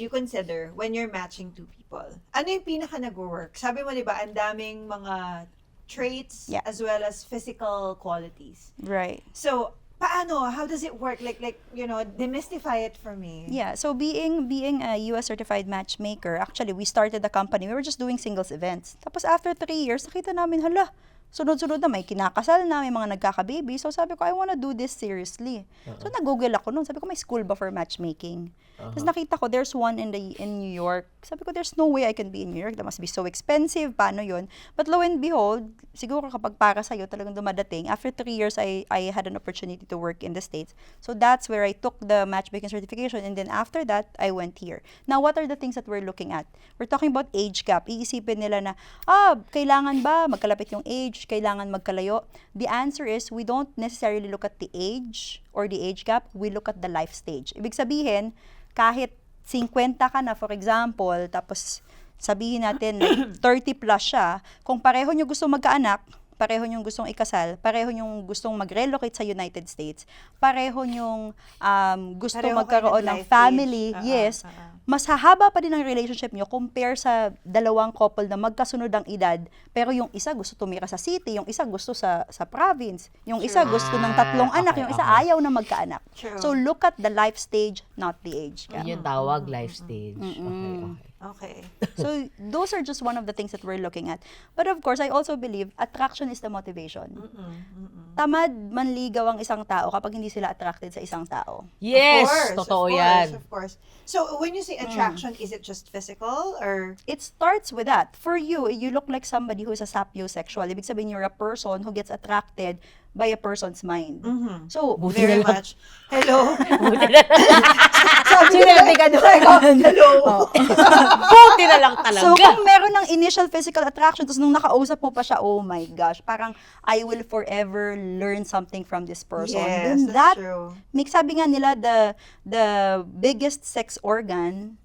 consider when you're matching two people? Ano yung pinaka nag-work? Sabi mo, di ba, ang daming mga traits
Yeah.
as well as physical qualities.
Right.
So, paano? How does it work? Like demystify it for me.
Yeah, so being a US certified matchmaker, actually we started the company. We were just doing singles events. Tapos after 3 years, nakita namin, hala, sunod-sunod na may kinakasal na, may mga nagkaka-baby. So sabi ko, I wanna do this seriously. So nag-google ako noon. Sabi ko, may school ba for matchmaking? Tapos nakita ko, there's one in New York. Sabi ko, there's no way I can be in New York. That must be so expensive. Paano yun? But lo and behold, siguro kapag para sa'yo talagang dumadating, after 3 years, I had an opportunity to work in the States. So that's where I took the matchmaking certification. And then after that, I went here. Now, what are the things that we're looking at? We're talking about age gap. Iisipin nila na, kailangan ba magkalapit yung age? Kailangan magkalayo? The answer is, we don't necessarily look at the age or the age gap. We look at the life stage. Ibig sabihin, kahit 50 ka na, for example, tapos sabihin natin, like, 30 plus siya, kung pareho nyo gustong magkaanak, pareho nyo gustong ikasal, pareho nyo gustong mag-relocate sa United States, pareho nyo gusto
Pareho kayo
magkaroon ng
nag-life
family,
stage.
yes, mas hahaba pa din ang relationship nyo compare sa dalawang couple na magkasunod ang edad, pero yung isa gusto tumira sa city, yung isa gusto sa province, yung isa gusto ng 3 anak,
okay,
yung isa
okay.
ayaw na magkaanak.
True.
So look at the life stage, not the age gap.
Yun yung tawag, life stage. Okay.
Okay.
So those are just one of the things that we're looking at. But of course, I also believe attraction is the motivation. Tamad manligaw ang isang tao kapag hindi sila attracted sa isang tao.
Yes,
Of
totoo
course,
yan.
Of course. So, when you say attraction, is it just physical or?
It starts with that. For you, you look like somebody who is a sapiosexual. Ibig sabihin, you're a person who gets attracted by a person's mind. So,
Very much. Hello.
sabi ka doon.
Hello.
Buti na lang talaga.
So, kung meron ng initial physical attraction, tapos nung nakausap mo pa siya, oh my gosh, parang I will forever learn something from this person.
Yes,
Then
that's
that
true.
sabi nga nila, the biggest sex organ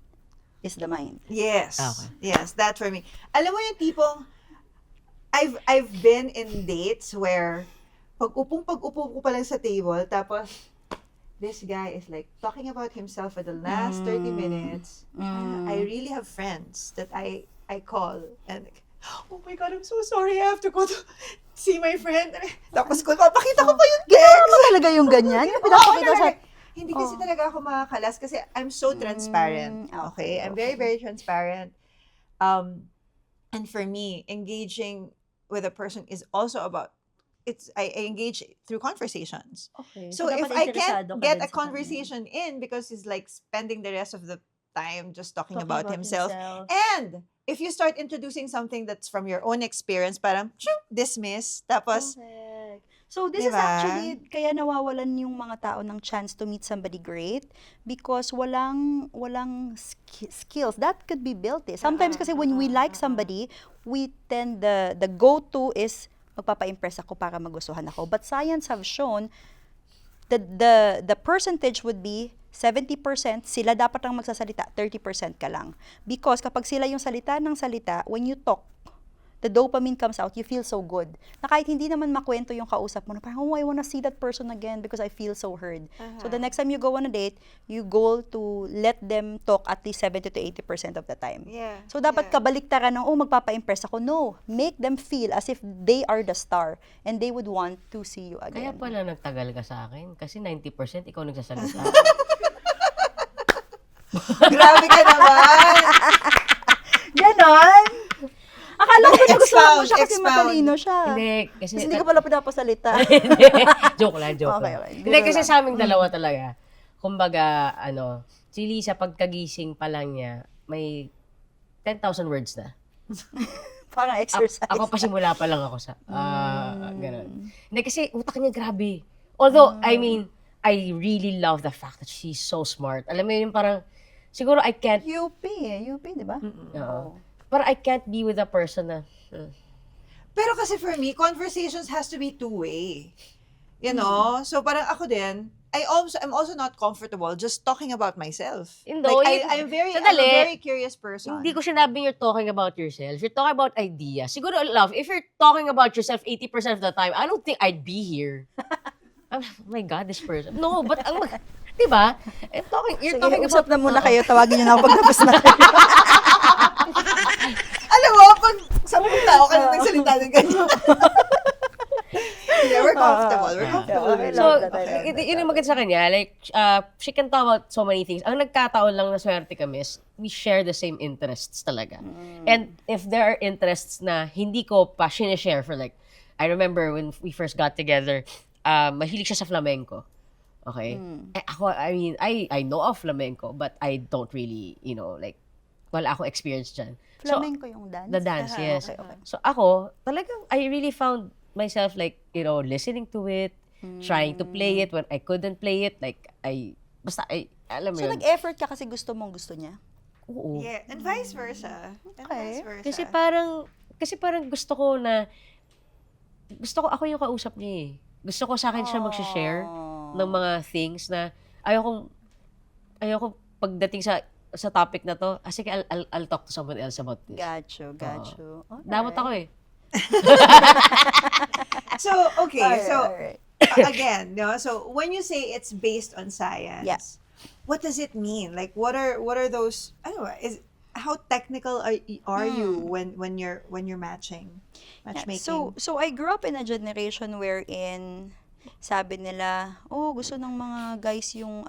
is the mind.
Yes.
Okay.
Yes, that for me. Alam mo yung tipong, I've been in dates where pag-upo ko pa lang sa table, tapos this guy is like talking about himself for the last 30 minutes. I really have friends that I call and like, oh my God, I'm so sorry. I have to go to see my friend. Tapos papakita ko pa yung
Ginawa
text.
mo talaga yung ganyan? Yung pinapakita sa...
Hindi kasi talaga ako makakalas kasi I'm so transparent. Okay? I'm very, very transparent. And for me, engaging with a person is also about, I engage through conversations.
Okay.
So if I can't get a conversation in because he's like spending the rest of the time just talking about himself. And if you start introducing something that's from your own experience, parang dismiss. Tapos,
Correct. So this is
Diba?
actually kaya nawawalan yung mga tao ng chance to meet somebody great because walang skills that could be built. Sometimes kasi when we like somebody, we tend the go-to is magpapa-impress ako para magustuhan ako. But science have shown the percentage would be 70% sila dapat ang magsasalita, 30% ka lang. Because kapag sila yung salita ng salita, when you talk, the dopamine comes out, you feel so good. Na kahit hindi naman makwento yung kausap mo, na parang, oh, I wanna see that person again because I feel so heard. So the next time you go on a date, you go to let them talk at least 70 to 80% of the time.
yeah.
So dapat kabaliktaran ng, oh, magpapa-impress ako. No, make them feel as if they are the star and they would want to see you
Kaya
again.
pala nagtagal ka sa akin. Kasi 90% ikaw nagsasalita.
Grabe ka naman!
Ganon! Akala ko ba nagustuhan mo siya kasi
Expound.
matalino siya.
Hindi, kasi...
Kasi hindi ka pala pinapasalita.
joke lang, joke
Okay,
lang.
okay.
Hindi, kasi sa aming dalawa talaga. Kumbaga, si Lisa, pagkagising pa lang niya, may 10,000 words na.
Parang exercise.
Ako pa simula pa lang ako sa, ganun. Hindi, kasi utak niya grabe. Although, I mean, I really love the fact that she's so smart. Alam mo yun, parang, siguro I can't,
UP, di ba?
oo. But I can't be with a person na,
Pero kasi for me, conversations has to be two-way. You know? So parang ako din, I'm also not comfortable just talking about myself.
Hindi,
Like, I'm a
sandali.
very curious person.
Hindi ko sinabing you're talking about yourself. You're talking about ideas. Siguro, love, if you're talking about yourself 80% of the time, I don't think I'd be here. Oh my God, this person. No, but di ba? You're
Sige,
talking
usap
about,
na muna kayo. Tawagin niyo na ako pag tapos na kayo.
Alam mo, pag sa mga tao ka na nagsalita ng ganyan. Yeah, we're comfortable. We're comfortable.
Okay,
with
So,
it. Okay.
yun yung maganda sa kanya. Like, she can talk about so many things. Ang nagkataon lang na swerte kami is we share the same interests talaga. And if there are interests na hindi ko pa share for like, I remember when we first got together, mahilig siya sa flamenco. Okay? Eh, ako, I mean, I know of flamenco, but I don't really, like, wala akong experience dyan.
Flamenco yung dance?
The dance, yes.
Okay, okay.
So ako, talagang, I really found myself like, listening to it, trying to play it when I couldn't play it. Like, alam mo
So,
yun.
nag-effort ka kasi gusto niya?
Oo.
Yeah, and vice versa. And vice
Okay.
versa.
Kasi parang gusto ko ako yung kausap niya eh. Gusto ko sa akin siya mag-share ng mga things na ayoko pagdating sa topic na to, sige, I'll talk to someone else about this.
Got you.
Damot ako eh.
So, okay.
Alright.
Again, no? So, when you say it's based on science,
Yeah.
what does it mean? Like, what are those? I don't know. How technical are you when you're matching, matchmaking?
So I grew up in a generation wherein sabi nila, gusto ng mga guys yung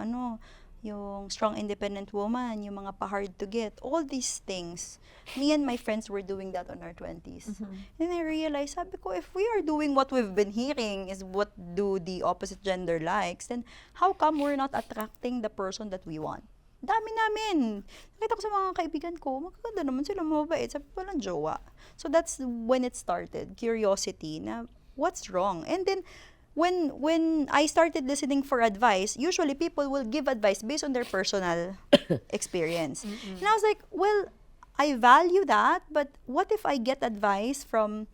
yung strong independent woman, yung mga pa-hard to get, all these things. Me and my friends were doing that on our 20s. And I realized, sabi ko, if we are doing what we've been hearing is what do the opposite gender likes, then how come we're not attracting the person that we want? Dami namin. Nakita ko sa mga kaibigan ko, magaganda naman sila, mabait. Sabi ko, walang jowa. So that's when it started. Curiosity na, what's wrong? And then, when I started listening for advice, usually people will give advice based on their personal experience. And I was like, well, I value that, but what if I get advice from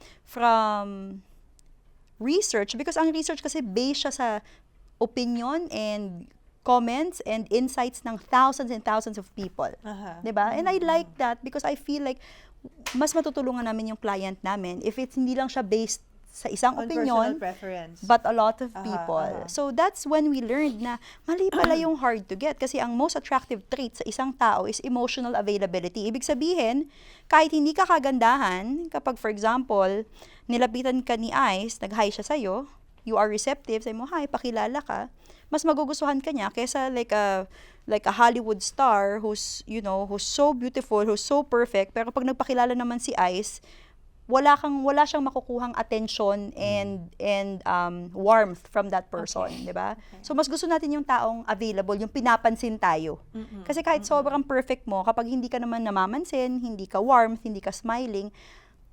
research? Because ang research kasi based siya sa opinion and comments and insights ng thousands and thousands of people. Diba? And I like that because I feel like mas matutulungan namin yung client namin if it's hindi lang siya based sa isang
on
opinion,
personal preference.
but a lot of people. So that's when we learned na mali pala yung hard to get kasi ang most attractive trait sa isang tao is emotional availability. Ibig sabihin, kahit hindi ka kagandahan, kapag for example, nilapitan ka ni Ice, nag-hi siya sa'yo, you are receptive, sabi mo, hi, pakilala ka, mas magugustuhan ka niya kaysa like a Hollywood star who's so beautiful, who's so perfect, pero pag nagpakilala naman si Ice, wala siyang makukuhang attention and warmth from that person, di ba? So mas gusto natin yung taong available, yung pinapansin tayo. Kasi kahit sobrang perfect mo, kapag hindi ka naman namamansin, hindi ka warmth, hindi ka smiling,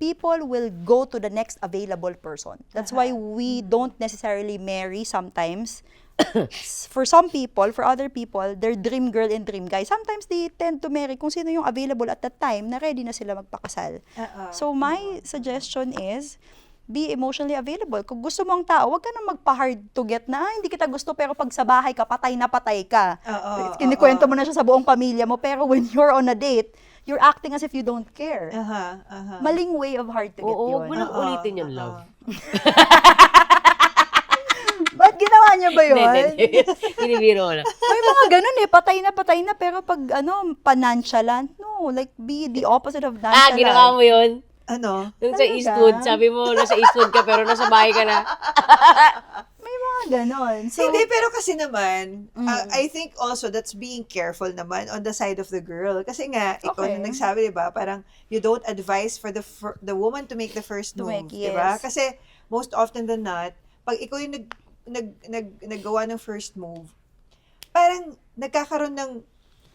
people will go to the next available person. That's why we don't necessarily marry sometimes. For some people, for other people, their dream girl and dream guy, sometimes they tend to marry kung sino yung available at that time na ready na sila magpakasal. So my suggestion is, be emotionally available. Kung gusto mo ang tao, wag ka nang magpa-hard to get na, hindi kita gusto, pero pag sa bahay ka, patay na patay ka. Kinikwento mo na siya sa buong pamilya mo, pero when you're on a date, you're acting as if you don't care. Maling way of hard to get
Oo,
yun.
huwag mo lang ulitin yung love.
Ba't ginawa niya ba yun?
Hinibiro ko lang.
May mga ganun patay na, pero pag pa-nonchalant, no, like be the opposite of nonchalant.
Ginawa mo yun?
Ano?
Yung sa Eastwood, sabi mo, nasa Eastwood ka, pero nasa bahay ka na.
May mga ganon. So,
Hindi, pero kasi naman, I think also that's being careful naman on the side of the girl. Kasi nga, ikaw
Okay.
na nagsabi, diba, parang you don't advise for the woman to make the first
To
move,
make,
diba?
yes.
Kasi most often than not, pag ikaw yung naggawa ng first move, parang nagkakaroon ng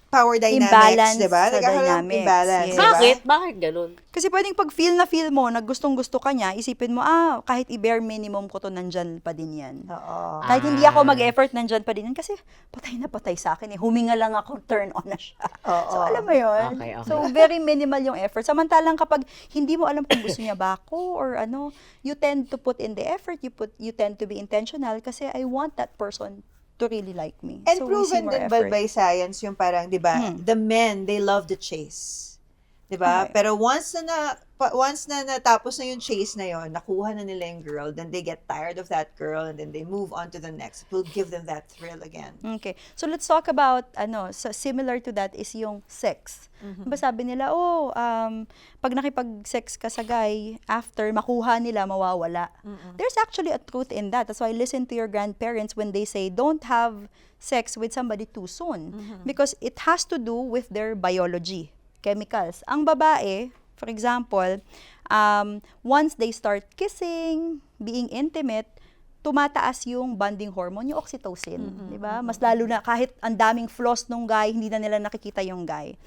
power dynamics,
Imbalance
diba?
sa
Nagkakaroon ng
dynamics,
imbalance,
yes.
diba?
Bakit? Bakit ganun?
kasi pwedeng pag feel mo na gustong-gusto ka niya, isipin mo, kahit i-bare minimum ko to, nandyan pa din yan.
Oo.
Kahit hindi ako mag-effort, nandyan pa din yan. Kasi patay na patay sa akin eh. Huminga lang ako, turn on na siya.
Oo.
So, alam mo yun?
Okay.
So, very minimal yung effort. Samantalang kapag hindi mo alam kung gusto niya ba ako or ano, you tend to put in the effort, you tend to be intentional kasi I want that person to really like me.
And
So, we see
proven
more
din ba
effort.
by science yung parang, di ba, the men, they love the chase. 'Diba?
Okay.
Pero once na natapos na yung chase na yon, nakuha na nila yung girl, then they get tired of that girl and then they move on to the next. It will give them that thrill again.
Okay. So let's talk about similar to that is yung sex. Diba sabi nila, pag nakipag-sex ka sa guy, after makuha nila, mawawala. There's actually a truth in that. That's why I listen to your grandparents when they say, don't have sex with somebody too soon. Because it has to do with their biology, chemicals. Ang babae, for example, once they start kissing, being intimate, tumataas yung bonding hormone, yung oxytocin, di ba? Mas lalo na kahit ang daming flaws nung guy, hindi na nila nakikita yung guy.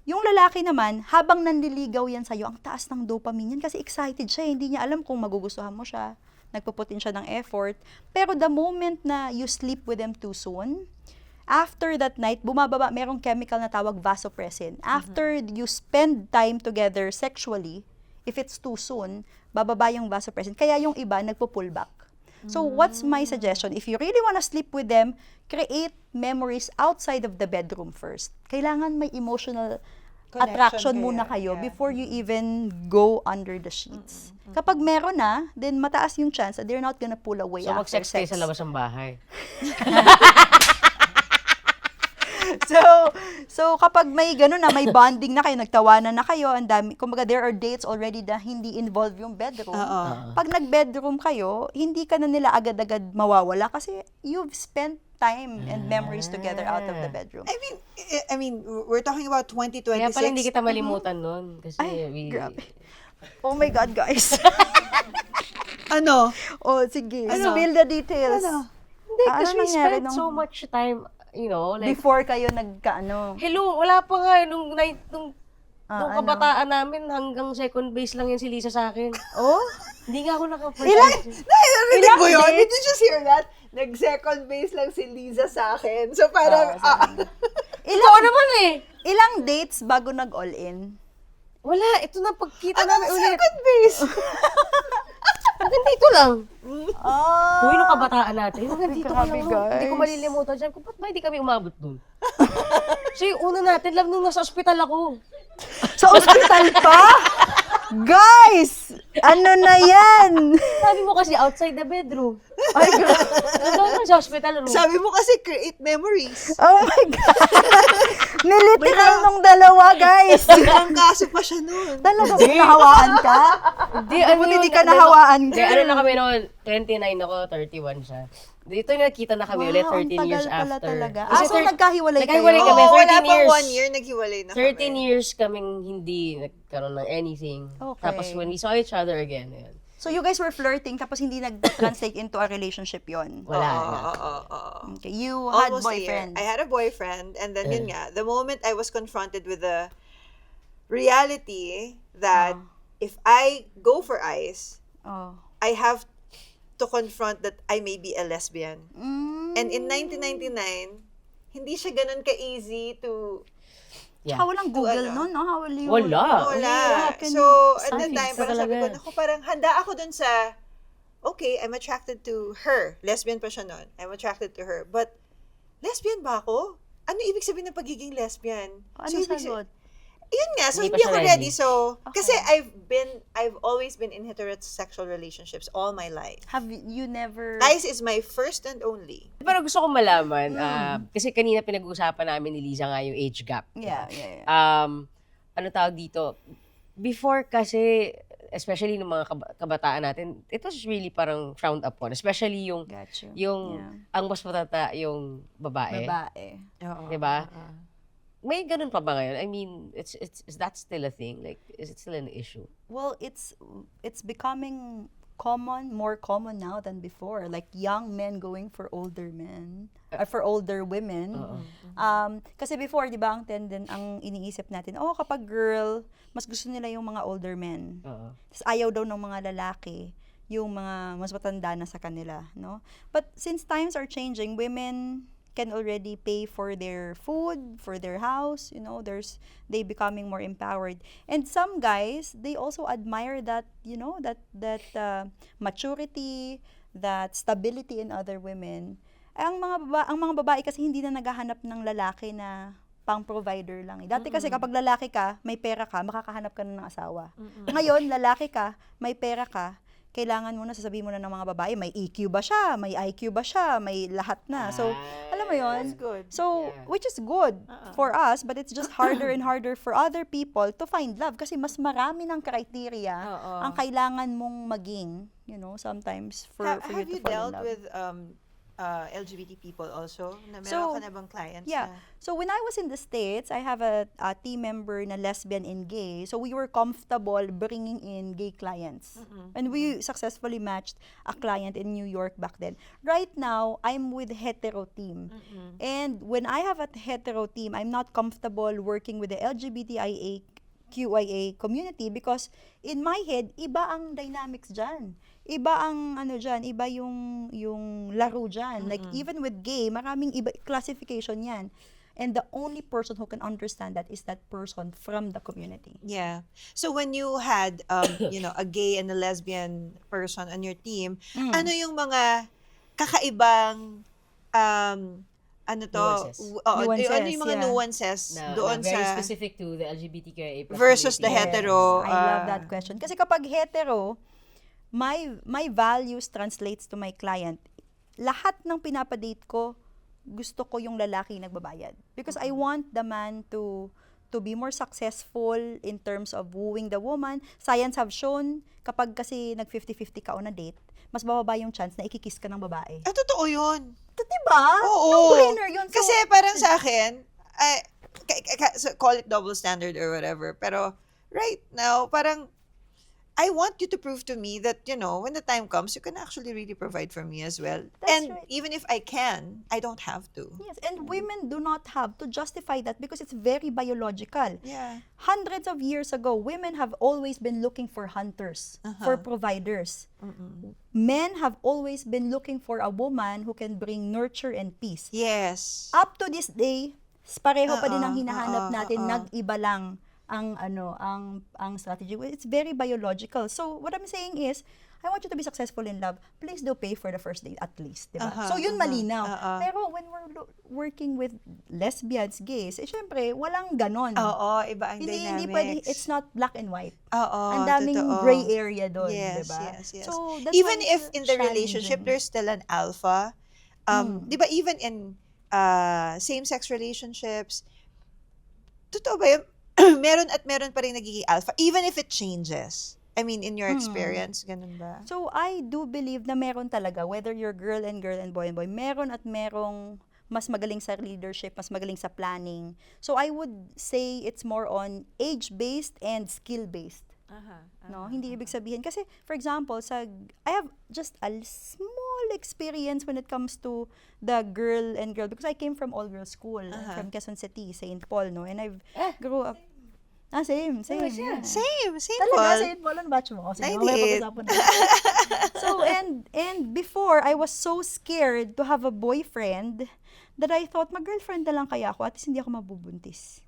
Yung lalaki naman, habang nanliligaw yan sa'yo, ang taas ng dopamine yan kasi excited siya, hindi niya alam kung magugustuhan mo siya, nagpuputin siya ng effort. Pero the moment na you sleep with them too soon, after that night, bumababa, merong chemical na tawag vasopressin. After you spend time together sexually, if it's too soon, bababa yung vasopressin. Kaya yung iba, nagpo-pull back. So what's my suggestion? If you really want to sleep with them, create memories outside of the bedroom first. Kailangan may emotional
Connection
attraction
kayo,
muna kayo
yeah.
before you even go under the sheets. Kapag meron na, then mataas yung chance that they're not gonna pull away
So,
after
mag-sex kayo
sex.
sa labas ng bahay.
So kapag may gano'n na, may bonding na kayo, nagtawanan na kayo, ang dami, kumbaga there are dates already na hindi involve yung bedroom.
Oo.
Pag nag-bedroom kayo, hindi ka na nila agad-agad mawawala kasi you've spent time and memories together out of the bedroom.
I mean, we're talking about 2026.
Kaya pala hindi kita malimutan nun. Kasi
Grabe. Oh my God, guys.
Ano?
Oh, sige.
Ano?
Spill the details.
Ano?
Hindi,
Ano
kasi we
nangyari
spent
nung-
so much time, you know, like,
Before kayo nagkaano.
hello, wala pa nga, nung
ano?
kabataan namin, hanggang second base lang yan si Lisa sa akin.
Oh?
Hindi nga ako naka-first
Narinig
Ilang
mo yun?
dates?
Did you just hear that? Nag-second base lang si Liza sa akin. So parang,
Ikaw naman eh.
Ilang dates bago nag-all-in?
Wala, ito na pagkita
ano
namin ulit.
second base?
Hanggang dito lang.
Ah.
Uy, nung kabataan natin, hanggang dito ka
Grabe,
lang.
guys.
Hindi ko malilimutan siya. Ba't ba hindi kami umabot dun? So yung una natin, love, nung nasa ospital ako.
Sa ospital pa? Guys! Ano na yan?
Sabi mo kasi outside the bedroom. Ay, grabe. Sa hospital room.
Sabi mo kasi create memories.
Oh my God! Niliteral nung dalawa, guys!
Ang kaso pa siya noon.
Talaga, nahawaan ka?
Hindi,
Buti hindi ka nahawaan.
Hindi, ano na kami noon, 29 ako, 31 siya. Dito yung nakita na kami ulit, 13 years
ang tagal pala
after.
talaga.
Kasi
So nagkahiwalay kayo?
nagkahiwalay kami.
Oo,
13
wala pang
years.
1 year, naghiwalay na
13
kami.
years kaming hindi nagkaroon ng anything.
Okay.
Tapos when we saw each other again, yun.
So you guys were flirting tapos hindi nag-translate into a relationship yon.
Wala na.
Oo.
Okay, you had
Almost a year.
boyfriend.
I had a boyfriend, and then yun nga, the moment I was confronted with the reality that if I go for ice,
Oh.
I have to confront that I may be a lesbian.
Mm.
And in 1999, hindi siya ganun ka-easy to
Yeah.
How walang Google
ano?
nun, no? How will you...
Wala.
wala.
Can
So,
you
at that
Science
time, parang
talaga.
sabi ko, naku, parang handa ako dun sa, okay, I'm attracted to her. Lesbian pa siya nun. I'm attracted to her. But, lesbian ba ako? Ano ibig sabihin ng pagiging lesbian?
Ano
ibig
sagot?
Yun nga, so
Hindi pa
hindi
siya
ako
ready.
ready. So, kasi I've always been in heterosexual relationships all my life.
Have you never...
Ice is my first and only.
Pero gusto ko malaman, kasi kanina pinag-uusapan namin ni Liza nga yung age gap.
Yeah, yeah, yeah.
Ano tawag dito? Before kasi, especially ng mga kabataan natin, it was really parang frowned upon. Especially yung,
Got you.
yung ang mas matata yung babae.
Babae.
Diba? May ganun pa ba ngayon? I mean, is that still a thing? Like, is it still an issue?
Well, it's becoming more common now than before. Like young men going for older men, for older women. Kasi before, di ba, ang iniisip natin, kapag girl, mas gusto nila yung mga older men. Tapos ayaw daw ng mga lalaki yung mga mas matanda na sa kanila, no? But since times are changing, women can already pay for their food, for their house, they becoming more empowered. And some guys, they also admire that, that maturity, that stability in other women. Ang mga babae kasi hindi na naghahanap ng lalaki na pang-provider lang. Dati kasi kapag lalaki ka, may pera ka, makakahanap ka na ng asawa. Ngayon, lalaki ka, may pera ka, kailangan mo na, sasabihin mo na ng mga babae, may EQ ba siya, may IQ ba siya, may lahat na. So, alam mo yon.
That's good.
So, which is good for us, but it's just harder and harder for other people to find love kasi mas marami ng criteria ang kailangan mong maging, sometimes for you
Have
to
you
fall in
dealt
love.
with LGBT people also? Na
So,
meron ka na bang clients
Yeah.
na?
So when I was in the States, I have a team member na lesbian and gay. So we were comfortable bringing in gay clients. And we successfully matched a client in New York back then. Right now, I'm with hetero team. And when I have a hetero team, I'm not comfortable working with the LGBTIA QIA community because in my head, iba ang dynamics dyan. Iba ang iba yung laro dyan. Like even with gay, maraming iba classification yan. And the only person who can understand that is that person from the community.
Yeah. So when you had, a gay and a lesbian person on your team, ano yung mga kakaibang,
Nuances.
Nuances,
ano yung mga
yeah.
nuances doon
very
sa
specific to the LGBTQIA plus
versus the
community.
hetero.
I love that question. Kasi kapag hetero, my values translates to my client. Lahat ng pinapadate ko, gusto ko yung lalaki nagbabayad. Because I want the man to be more successful in terms of wooing the woman. Science have shown, kapag kasi nag 50-50 ka on a date, mas bababa yung chance na ikikiss ka ng babae.
Totoo yun.
Diba?
Oo.
No-brainer yun. So,
Kasi parang sa akin, so call it double standard or whatever, pero right now, parang I want you to prove to me that, when the time comes, you can actually really provide for me as well.
That's
And
right.
even if I can, I don't have to.
yes, and women do not have to justify that because it's very biological.
Yeah.
Hundreds of years ago, women have always been looking for hunters, for providers. Men have always been looking for a woman who can bring nurture and peace.
Yes.
Up to this day, pareho pa din ang hinahanap natin,
oo.
nag-iba lang ang strategy. It's very biological. So what I'm saying is, I want you to be successful in love. Please do pay for the first date at least, diba? So yun malinaw. Pero when we're working with lesbians, gays, syempre walang ganon.
Oo, iba ang
Hindi
dynamics.
pwede, it's not black and white.
Oo,
Ang daming
totoo.
gray area doon,
Yes,
diba?
yes, yes.
So that's
Even
why
if
it's
in the relationship
challenging.
there's still an alpha, di ba even in same-sex relationships, totoo ba yun? meron pa rin nagiging alpha, even if it changes. I mean, in your experience, ganun ba?
So, I do believe na meron talaga, whether you're girl and boy, meron at merong mas magaling sa leadership, mas magaling sa planning. So, I would say it's more on age-based and skill-based. No, hindi ibig sabihin. Kasi, for example, I have just a small experience when it comes to the girl and girl, because I came from all-girls school, from Quezon City, St. Paul, no? And I've grew up. Same. Yeah.
Same
Talaga,
Paul.
St. Paul ang batch mo. Sige,
I
mamaya
did.
pag-usapan natin. So, and before, I was so scared to have a boyfriend that I thought, mag-girlfriend na lang kaya ako, at least hindi ako mabubuntis.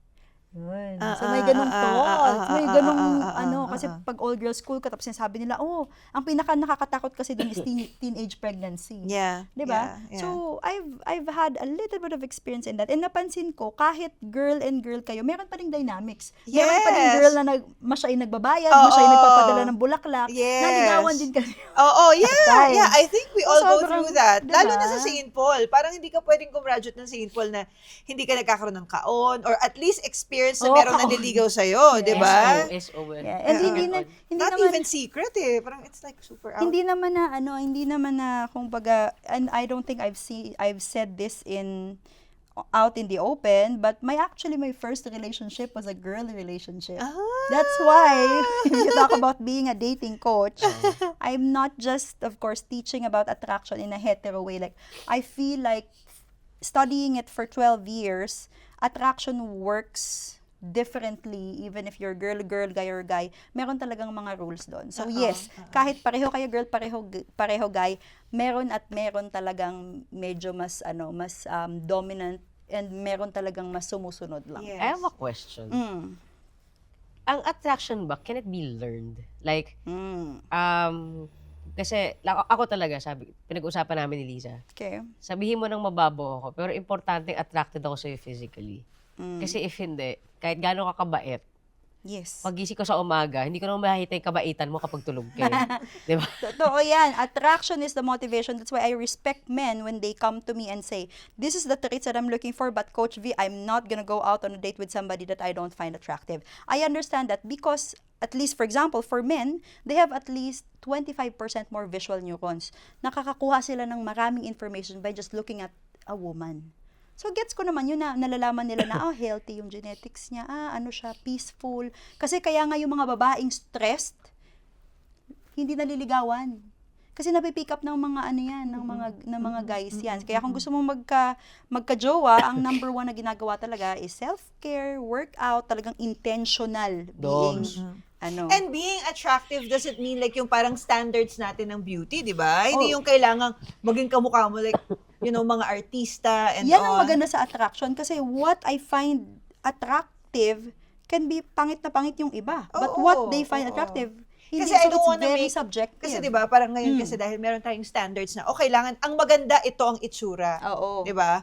Yun. So, may ganong thoughts. May ganong, kasi pag all-girls school ka, tapos sinasabi nila, ang pinaka nakakatakot kasi dun is teenage pregnancy.
Yeah.
Diba?
Yeah.
So, I've had a little bit of experience in that. And napansin ko, kahit girl and girl kayo, meron pa ring dynamics. Meron pa ring
Yes.
girl na masya ay nagbabayad,
Oo.
masya ay nagpapadala ng bulaklak.
Yes.
Naligawan din kasi.
Yeah.
times.
Yeah, I think we all go
Sobrang-
through that. Lalo
diba?
na sa St. Paul. Parang hindi ka pwedeng gumraduate ng St. Paul na hindi ka nagkakaroon ng kaon or at least experience na meron
kaon.
nandiligaw sa'yo, di ba?
SO.
Yeah. And hindi
Not
naman,
even secret eh. Parang it's like super out.
hindi naman na kumbaga, and I don't think I've said this out in the open, but my first relationship was a girl relationship. That's why if you talk about being a dating coach, I'm not just, of course, teaching about attraction in a hetero way. Like, I feel like studying it for 12 years, attraction works differently even if you're girl, guy, or guy. Meron talagang mga rules doon. So yes, kahit pareho kayo girl, pareho guy, meron talagang medyo mas dominant and meron talagang mas sumusunod lang.
Yes.
I have a question. Ang attraction ba, can it be learned? Like, kasi ako talaga, pinag-usapan namin ni Liza.
Okay.
Sabihin mo nang mababaw ako, pero importante attracted ako sa'yo physically. Kasi if hindi, kahit gaano ka kabait,
Yes.
pagising ko sa umaga, hindi ko naman makikita yung kabaitan mo kapag tulog ka. Di ba?
Totoo yan. Attraction is the motivation. That's why I respect men when they come to me and say, this is the traits that I'm looking for, but Coach V, I'm not gonna go out on a date with somebody that I don't find attractive. I understand that because, at least for example, for men, they have at least 25% more visual neurons. Nakakakuha sila ng maraming information by just looking at a woman. So, gets ko naman yun na nalalaman nila na, healthy yung genetics niya, ano siya, peaceful. Kasi kaya nga yung mga babaeng stressed, hindi naliligawan. Kasi napipick up ng mga ano yan, ng mga guys yan. Kaya kung gusto mong magka-jowa, ang number 1 na ginagawa talaga is self-care, workout, talagang intentional being,
Dogs.
And being attractive doesn't mean like yung parang standards natin ng beauty, di ba? Hindi yung kailangang maging kamukha mo like, mga artista and
yan
all.
ang maganda sa attraction kasi what I find attractive can be pangit na pangit yung iba. But what they find attractive, hindi.
Kasi I
So
don't
it's
wanna
very
make-
subjective.
Kasi 'di ba, parang ngayon kasi dahil meron tayong standards na kailangan ang maganda ito ang itsura.
Oo.
'Di ba?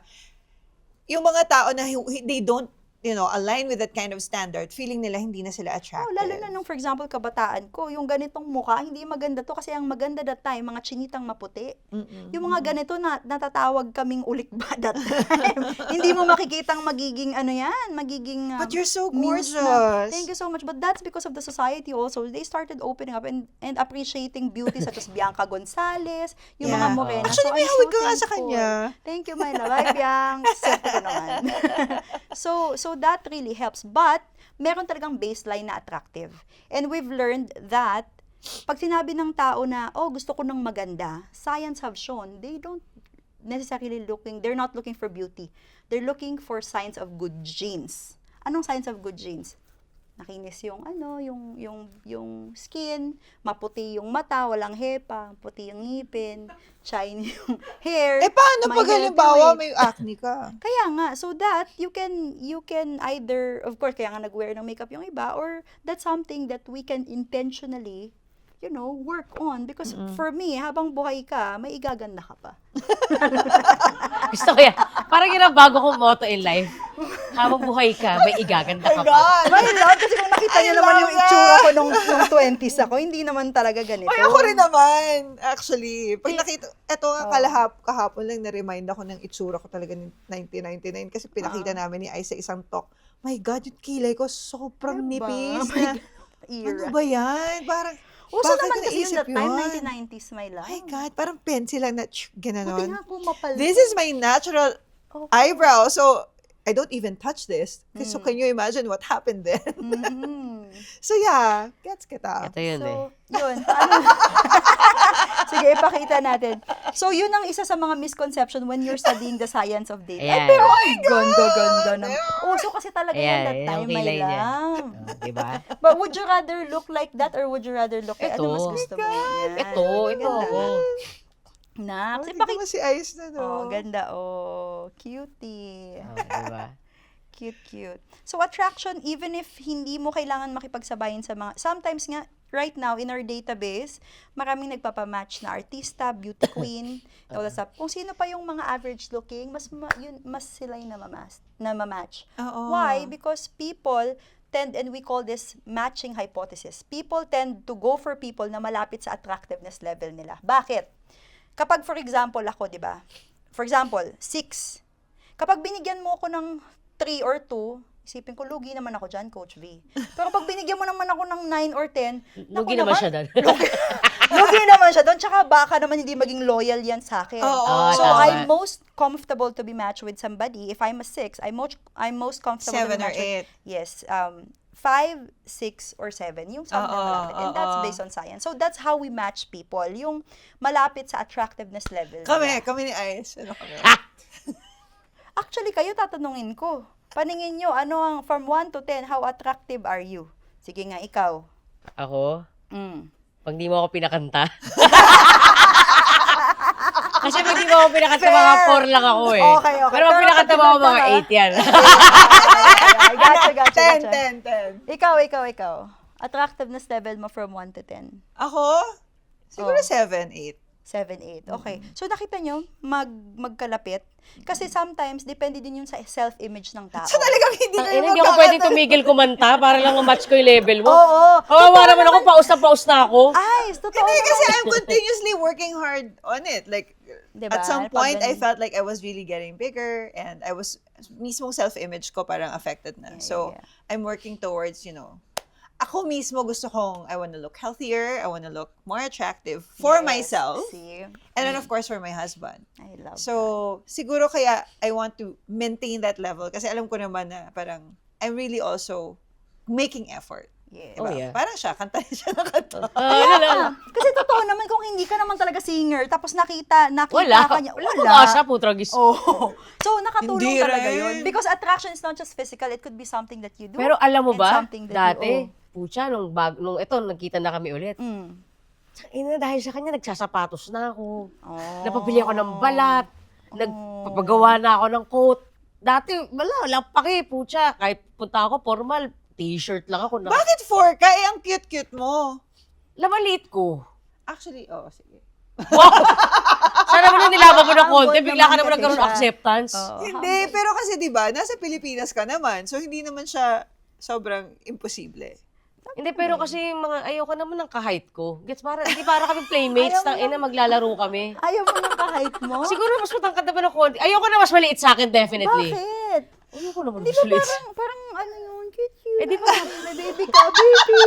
Yung mga tao na they don't, align with that kind of standard, feeling nila hindi na sila attractive.
Lalo na nung, for example, kabataan ko, yung ganitong mukha, hindi maganda to kasi ang maganda that time, mga chinitang maputi. Yung mga ganito na natatawag kaming ulikba that time. Hindi mo makikitang magiging magiging
But you're so
muse
gorgeous.
na. Thank you so much. But that's because of the society also. They started opening up and appreciating beauty such as Bianca Gonzalez, yung mga
Yeah.
morena.
Actually, may
I'm
hawig ka nga sa
thankful.
kanya.
Thank you, my love. Ay, Bianca. Swerte ko naman. So that really helps. But, meron talagang baseline na attractive. And we've learned that, pag sinabi ng tao na, gusto ko ng maganda, science have shown, they don't necessarily they're not looking for beauty. They're looking for signs of good genes. Anong signs of good genes? Nakinis yung yung skin, maputi yung mata, walang hepa, puti yung ngipin, shiny yung hair.
Paano
may
pag
healthy
halimbawa
weight?
may acne ka?
Kaya nga, so that you can either, of course, kaya nga nag-wear ng makeup yung iba, or that's something that we can intentionally, work on. Because for me, habang buhay ka, may igaganda ka pa.
Gusto ko yan. Parang yun ang bago kong motto in life. Habang buhay ka, may igaganda ka pa.
My love, kasi kung nakita niyo
I
naman
love
yung itsura ko nung 20s ako, hindi naman talaga ganito.
Ay, ako rin naman, actually. Pag nakita, eto nga kahapon lang na-remind ako ng itsura ko talaga ng 1999 kasi pinakita namin ni Ai sa isang talk. My God, yung kilay ko sobrang
Diba?
nipis
My
na,
era.
ano ba yan? Parang,
Uso
bakit
naman kasi yun
naisip
that time,
yun?
1990s, my love.
My God, parang pencil lang na
Buti
gananon.
nga kumapal.
This is my natural
Okay.
eyebrow. So, I don't even touch this. So, can you imagine what happened then?
Mhm.
So, yeah. Gets kita.
Ito yun eh.
So, yun. Paano? Sige, ipakita natin. So, yun ang isa sa mga misconception when you're studying the science of dating.
Ayan.
Pero, ang ganda-ganda naman. Uso kasi talaga
Ayan,
yan that
yan
time,
ang
my
kilay niya.
love.
Diba?
But would you rather look like that or would you rather look like, ano
Ito.
mas gusto mo? Yan.
Ito.
Ganda. Nax,
Tignan
ipakita.
mo si Ice na, no?
Oh, ganda. Oh, cutie.
Oh, diba?
Cute. So, attraction, even if hindi mo kailangan makipagsabayin sa mga, sometimes nga, right now, in our database, maraming nagpapamatch na artista, beauty queen, all that stuff. Kung sino pa yung mga average looking, mas sila yung namamatch.
Oo.
Why? Because people tend, and we call this matching hypothesis, people tend to go for people na malapit sa attractiveness level nila. Bakit? Kapag, for example, ako, di ba? For example, 6. Kapag binigyan mo ako ng 3 or 2, isipin ko, lugi naman ako dyan, Coach V. Pero pag binigyan mo naman ako ng 9 or 10,
Lugi naman siya doon.
lugi naman siya doon. Tsaka baka naman hindi maging loyal yan sa akin.
Oo.
So,
tama.
I'm most comfortable to be matched with somebody. If I'm a 6, I'm most comfortable to
7
be
or
matched with,
8.
yes, 5, 6, or 7. Yung sabi na malapit. And that's based on science. So, that's how we match people. Yung malapit sa attractiveness level. nila.
Kami ni Ice. Ano kami?
Actually, kayo tatanungin ko. Paningin nyo, ano ang, from 1 to 10, how attractive are you? Sige nga, ikaw.
Ako?
Mm.
Pag di mo ako pinakanta. Kasi pag di mo ako pinakanta, mga 4 lang ako eh.
Okay.
Pero pag pinakanta mo ako, mga 8 yan.
I gotcha.
10.
Ikaw. Attractiveness level mo from 1 to 10.
Ako? Siguro 7, 8.
7, 8. Okay. So nakita nyo, magkalapit. Kasi sometimes, depende din yun sa self-image ng tao.
So talagang hindi na
Hindi ako pwedeng tumigil kumanta para lang ma-match ko yung level mo.
Oo.
Kawawa naman ako, paus na ako.
Ay, totoo
Hindi,
naman.
kasi I'm continuously working hard on it. Like,
Diba?
at some
Pag
point, I
ganun.
felt like I was really getting bigger and I was, mismong self-image ko parang affected na. So,
yeah.
I'm working towards, ako mismo gusto kong, I want to look healthier, I want to look more attractive for
Yes.
myself,
See?
and then of course for my husband.
I love
So, siguro kaya I want to maintain that level kasi alam ko naman na parang I'm really also making effort.
Yeah.
Oh, yeah.
Parang siya, kanta niya ng kanta.
Ano lang.
Kasi totoo naman, kung hindi ka naman talaga singer, tapos nakita
Wala.
ka niya.
Wala pag-asa, putragis.
Oh. So, nakatulong
Hindi
talaga
rin.
yun. Because attraction is not just physical, it could be something that you do.
Pero alam mo
and
ba,
something that
dati,
you
pucha, nung ito, nagkita na kami ulit. Dahil sa kanya, nagsasapatos na ako.
Oh.
Napabili ako ng balat. Nagpapagawa na ako ng coat. Dati, wala paki, pucha. Kahit punta ako, formal, t-shirt lang ako.
Bakit 4 ka? Eh, ang cute-cute mo.
Lamalit ko.
Actually, sige.
Sana mo nung nilaban mo ng konti,
Ambot
bigla ka
naman
naman nagkaroon ng
kasi siya.
acceptance.
Oo.
Hindi, pero kasi 'di ba, nasa Pilipinas ka naman. So hindi naman siya sobrang imposible.
Hindi, pero kasi ayoko naman ng ka-height ko. Gets, hindi para kami playmates, maglalaro kami.
Ayaw mo ng kahit mo?
Siguro mas matangkad naman ng konti. Ayoko na mas maliit sa akin, definitely.
Bakit?
Ayoko naman
Di
mas
ba
maliit.
parang ano yun, cute.
Eh, di ba?
May baby ka, baby.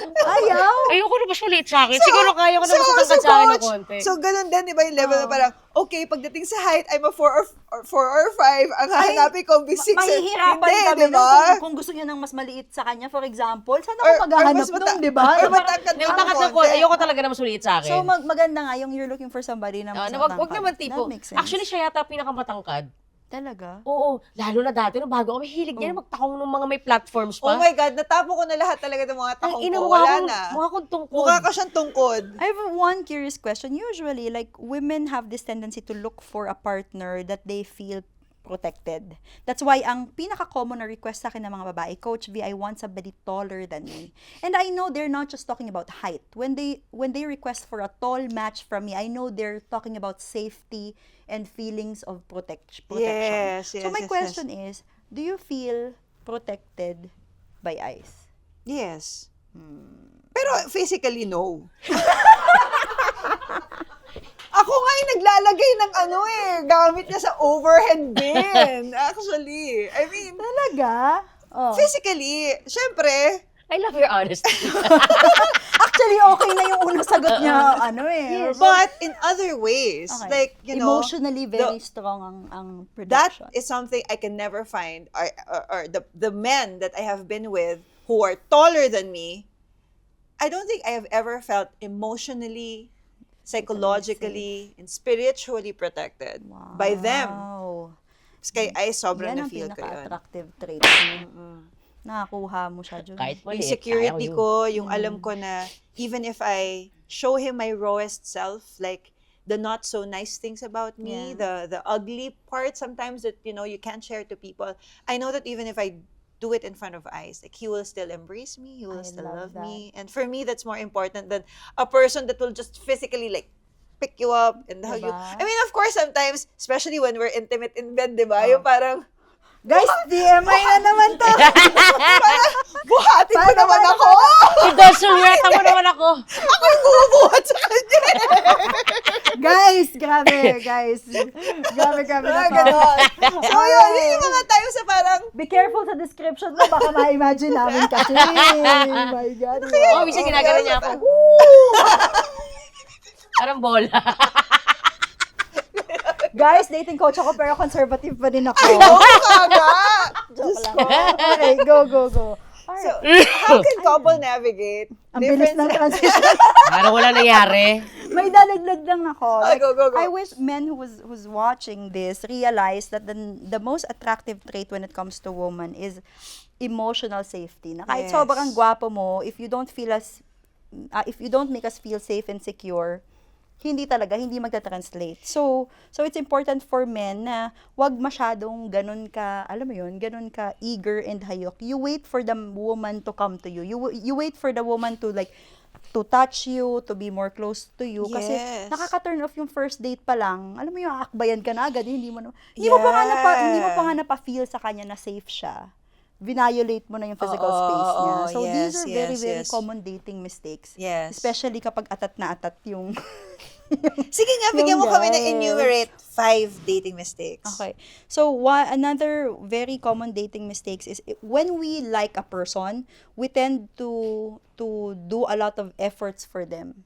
Ayaw.
Ayoko na mas maliit sa akin. Siguro kaya ko na mas matangkad sa akin ng konti.
So ganun din, 'di ba, yung level na parang okay, pagdating sa height, I'm a 4 or 5. Ang hahanapin ko be 6.
Mahihirapan
Hindi,
kami
'di ba?
nun kung gusto niya ng mas maliit sa kanya, for example. Saan ako maghahanap nun, di ba?
Or
Parang-
matangkad
Hindi,
ng
matangkad ng konti. Ayoko talaga na mas maliit sa akin.
So, maganda nga yung you're looking for somebody na mas
Wag
matangkad.
naman tipo.
That makes sense.
Actually, siya yata pinakamatangkad.
Talaga?
Oo, lalo na dati, nung bago kami, hilig niya na magtakong ng mga may platforms pa.
Oh my God, natapo ko na lahat talaga ng mga takong
Ina,
ko.
mukha
Wala
akong-
na.
Mukha akong tungkod.
Mukha ka siyang tungkod.
I have one curious question. Usually, like, women have this tendency to look for a partner that they feel protected. That's why ang pinaka-common na request sa akin ng mga babae, Coach V, I want somebody taller than me. And I know they're not just talking about height. When they request for a tall match from me, I know they're talking about safety and feelings of protection.
Yes,
So
yes,
my
yes,
question is, do you feel protected by eyes?
Yes. Pero physically, no. Ako nga yung naglalagay ng gamit niya sa overhead bin. Actually. I mean,
Talaga? Oh.
physically, syempre,
I love your honesty.
Actually, okay na yung unang sagot niya,
but in other ways,
Okay.
like,
emotionally very strong ang
that
production.
is something I can never find, or the men that I have been with who are taller than me, I don't think I have ever felt emotionally, psychologically, and spiritually protected by them.
Wow.
Kaya ay sobrang
Yan ang
na-feel ko yun.
pinaka-attractive trait mo. Nakakuha mo siya dyan.
Kahit
Yung
maliit,
security
kaya
ko, yung alam ko na even if I show him my rawest self, like the not so nice things about me, the ugly parts sometimes that you can't share to people, I know that even if I do it in front of eyes, like he will still embrace me, he will
I
still love
love
me, and for me that's more important than a person that will just physically like pick you up and hug you.
Diba?
I mean, of course, sometimes, especially when we're intimate in bed, di ba? Yung parang,
Guys, DMI na naman to!
buhatin mo naman ako!
Idolsulweta mo naman ako.
Ako yung bumubuhat sa kanya!
Guys, grabe, guys. Grabe na to.
Ganon. So, yun yung mga times sa parang,
Be careful sa description mo, baka ma-imagine namin kasi. Oh my God.
Oh, minsan ginagano niya ako. Parang bola.
Guys, dating coach ako pero conservative pa din ako.
oo kaga!
Diyos ko. Okay, go.
So,
Alright.
how can couple navigate
Ang bilis ng transition.
Parang wala nangyari.
May dalaglag lang ako.
Ay, go.
I wish men who's watching this realize that the most attractive trait when it comes to woman is emotional safety. Na kahit
Yes.
sobrang gwapo mo, if you don't make us feel safe and secure, hindi magta-translate. So it's important for men na wag masyadong ganun ka eager and hayok. You wait for the woman to come to you. You wait for the woman to like to touch you, to be more close to you. Kasi
Yes.
nakaka-turn off yung first date pa lang. Alam mo yung aakbayan ka na agad, hindi mo pa nga napa-feel sa kanya na safe siya. Violate mo na yung physical
Oo,
space niya.
oo,
So
yes,
these are very,
yes,
very
yes.
common dating mistakes.
Yes.
Especially kapag atat na atat yung...
Sige nga, bigyan mo kami na
guys.
enumerate 5 dating mistakes.
Okay. So, another very common dating mistakes is when we like a person, we tend to do a lot of efforts for them.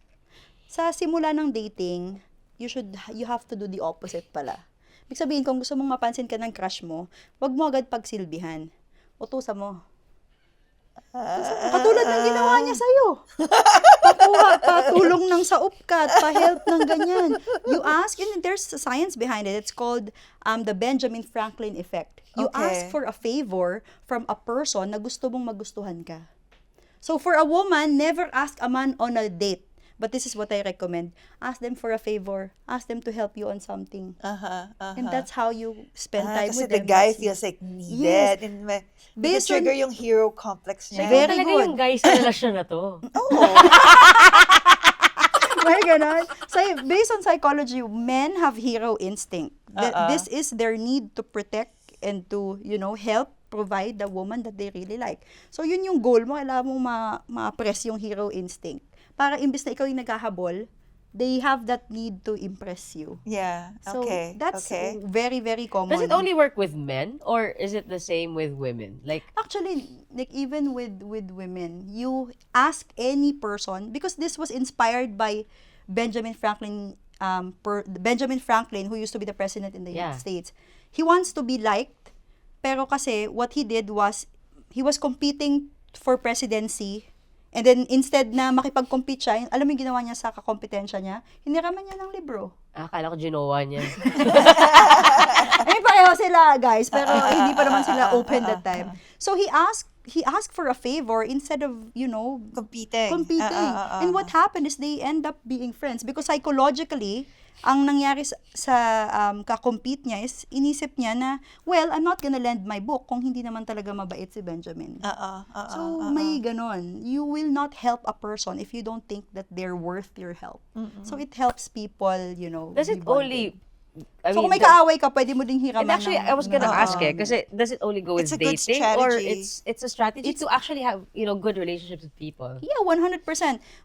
Sa simula ng dating, you have to do the opposite pala. Ibig sabihin, kung gusto mong mapansin ka ng crush mo, wag mo agad pagsilbihan. Utusan mo. Katulad ng ginawa niya sa'yo. Patulong ng sa upkat, pa-help ng ganyan. You ask, and there's science behind it. It's called the Benjamin Franklin effect. You
Okay.
ask for a favor from a person na gusto mong magustuhan ka. So for a woman, never ask a man on a date. But this is what I recommend. Ask them for a favor. Ask them to help you on something. And that's how you spend time
kasi
with
the
them.
guy
That's-
feels like needed. And
Based
trigger
on-
yung hero complex niya.
Very
Talaga
good.
yung guys sa relasyon na to.
May ganon. So, based on psychology, men have hero instinct. This is their need to protect and to, help provide the woman that they really like. So, yun yung goal mo. Kailangan mo ma-press yung hero instinct. Para imbis na ikaw yung naghahabol, they have that need to impress you.
Yeah.
So,
Okay.
that's
okay.
very, very common.
Does it only work with men or is it the same with women? Like,
Actually, like even with women, you ask any person, because this was inspired by Benjamin Franklin, Benjamin Franklin, who used to be the president in the United
Yeah.
States. He wants to be liked, pero kasi what he did was, he was competing for presidency, and then instead na makipag-compete siya, alam mo yung ginawa niya sa kakompetensya niya? Hiniraman niya ng libro.
akala ko ginawa niya.
Pareho sila, guys, pero hindi pa naman sila open that time. So he asked for a favor instead of,
Competing.
And what happened is they end up being friends because psychologically, ang nangyari sa kakompete niya is inisip niya na, well, I'm not gonna lend my book kung hindi naman talaga mabait si Benjamin. So, may ganon. You will not help a person if you don't think that they're worth your help. So, it helps people,
Does
be
it
bonded.
only... I
So,
mean,
kung may kaaway ka, pwede mo ding
And
hiraman.
actually, I was gonna ask kasi does it only go with
It's a good
dating or
strategy.
it's a strategy to actually have, good relationships with people?
Yeah, 100%.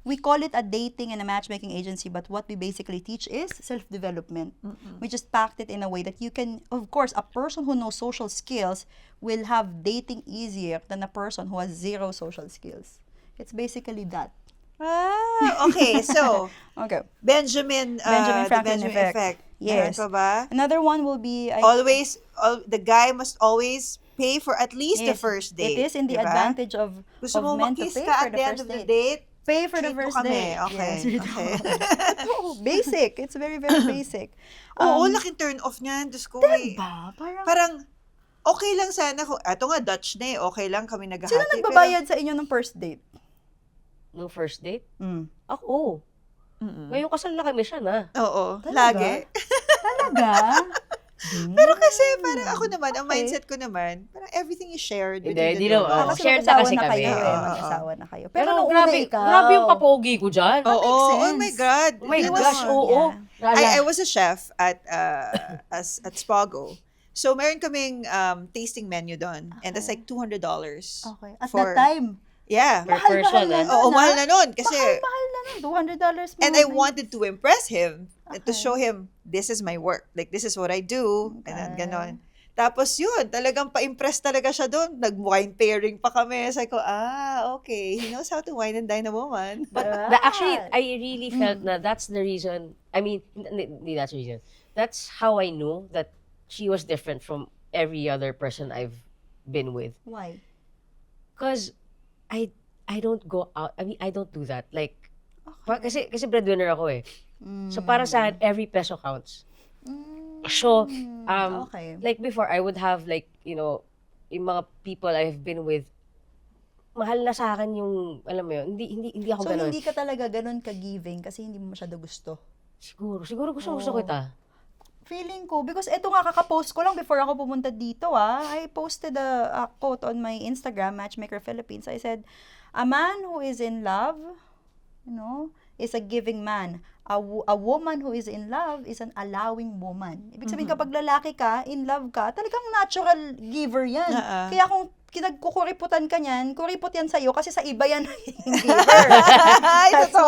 We call it a dating and a matchmaking agency, but what we basically teach is self-development. We just packed it in a way that you can, of course, a person who knows social skills will have dating easier than a person who has zero social skills. It's basically that.
Okay, so,
Okay.
Benjamin
Benjamin
the
Franklin
Benjamin
effect.
effect.
Yes.
Meron pa ba?
Another one will be...
The guy must always pay for at least the
Yes,
first date.
It is in the
diba?
advantage of
Gusto mo
men to
makis
pay
ka
for
at
the
the end
first
of the
date.
date?
Pay for the
Treat mo
first
kami.
date.
Okay.
Yes.
Okay.
Oh, basic. It's very, very basic.
Oo, laking turn off niyan. Diyos ko eh.
Diba?
Parang, okay lang sana kung, eto nga Dutch na eh, okay lang kami naghahati.
Sino nagbabayad sa inyo ng first date?
No first date?
Mm.
Ako. Ngayon kasal na kami siya na.
Oo,
Talaga?
lagi.
Talaga?
Pero kasi parang ako naman, ang mindset ko naman, parang everything is shared.
Hindi,
between the
di
two
naman.
of us.
Kasi
Shared na
mag-asawa
kasi
na
kami.
kayo eh.
Oo.
Mag-asawa na kayo. Pero
Pero
nung una
grabe,
ikaw.
grabe yung papogi ko dyan.
Oo,
makes
oh
sense.
my God.
Oh my
It was-
gosh, oo.
Yeah.
I was a chef at at Spago. So, meron kaming tasting menu doon. And that's like $200.
Okay. At
for-
that time,
Yeah.
Per person,
na
ah.
Oo, mahal na nun. Kasi,
Mahal na nun. $200
and I wanted to impress him and to
Okay.
show him, this is my work. Like, this is what I do. And then,
Okay.
ganon. Tapos yun, talagang pa-impress talaga siya doon. Nag-wine pairing pa kami. Sabi ko, okay. He knows how to wine and dine a woman.
But actually, I really felt na that's the reason. I mean, hindi that's the reason. That's how I knew that she was different from every other person I've been with.
Why?
Because I don't go out. I mean, I don't do that. Like, kasi breadwinner ako eh. So para sa akin, every peso counts. So,
Okay.
like before, I would have like, yung mga people I've been with, mahal na sa akin yung, alam mo yun, hindi ako
So,
ganun.
hindi ka talaga ganun ka-giving kasi hindi mo masyado gusto.
Siguro gusto kita.
Feeling ko, because eto nga kakapost ko lang before ako pumunta dito I posted a quote on my Instagram, Matchmaker Philippines. I said, a man who is in love is a giving man. A woman who is in love is an allowing woman. Ibig sabihin, kapag lalaki ka, in love ka, talagang natural giver yan. Kaya kung kinagkukuriputan ka niyan, kuripot yan sa'yo kasi sa iba yan yung giver.
Ay,
That's
totoo.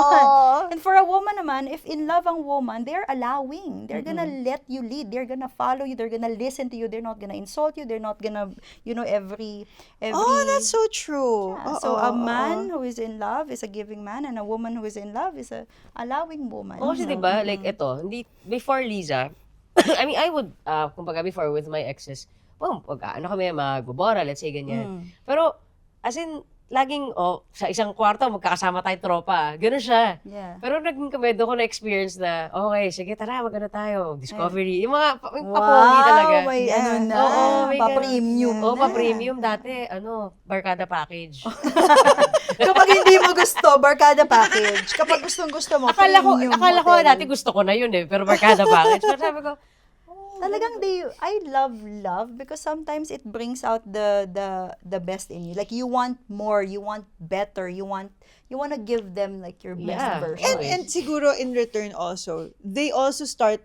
one. And for a woman naman, if in love ang woman, they're allowing. They're gonna let you lead. They're gonna follow you. They're gonna listen to you. They're not gonna insult you. They're not gonna, every
Oh, that's so true.
Yeah, so a man who is in love is a giving man, and a woman who is in love is a allowing woman.
Oo, kasi diba, like ito, before Liza, I mean, I would, kumbaga before with my exes, ano kami, magbobora, let's say, ganyan. Pero, as in, laging, sa isang kwarto, magkakasama tayong tropa. Ganun siya.
Yeah.
Pero naging kami, doon ko na-experience na, okay, sige, tara, magano tayo, discovery. Yung mga, papogi talaga.
May ano na,
Oo, may
pa-premium
Oo,
na.
pa-premium. Dati, barkada package.
Kapag hindi mo gusto, barkada package. Kapag gustong-gusto mo,
akala ko
hotel.
dati gusto ko na yun pero barkada package. Pero sabi ko,
Talagang I love because sometimes it brings out the best in you. Like you want more, you want better, you want to give them like your best
Yeah.
version.
And siguro in return also, they also start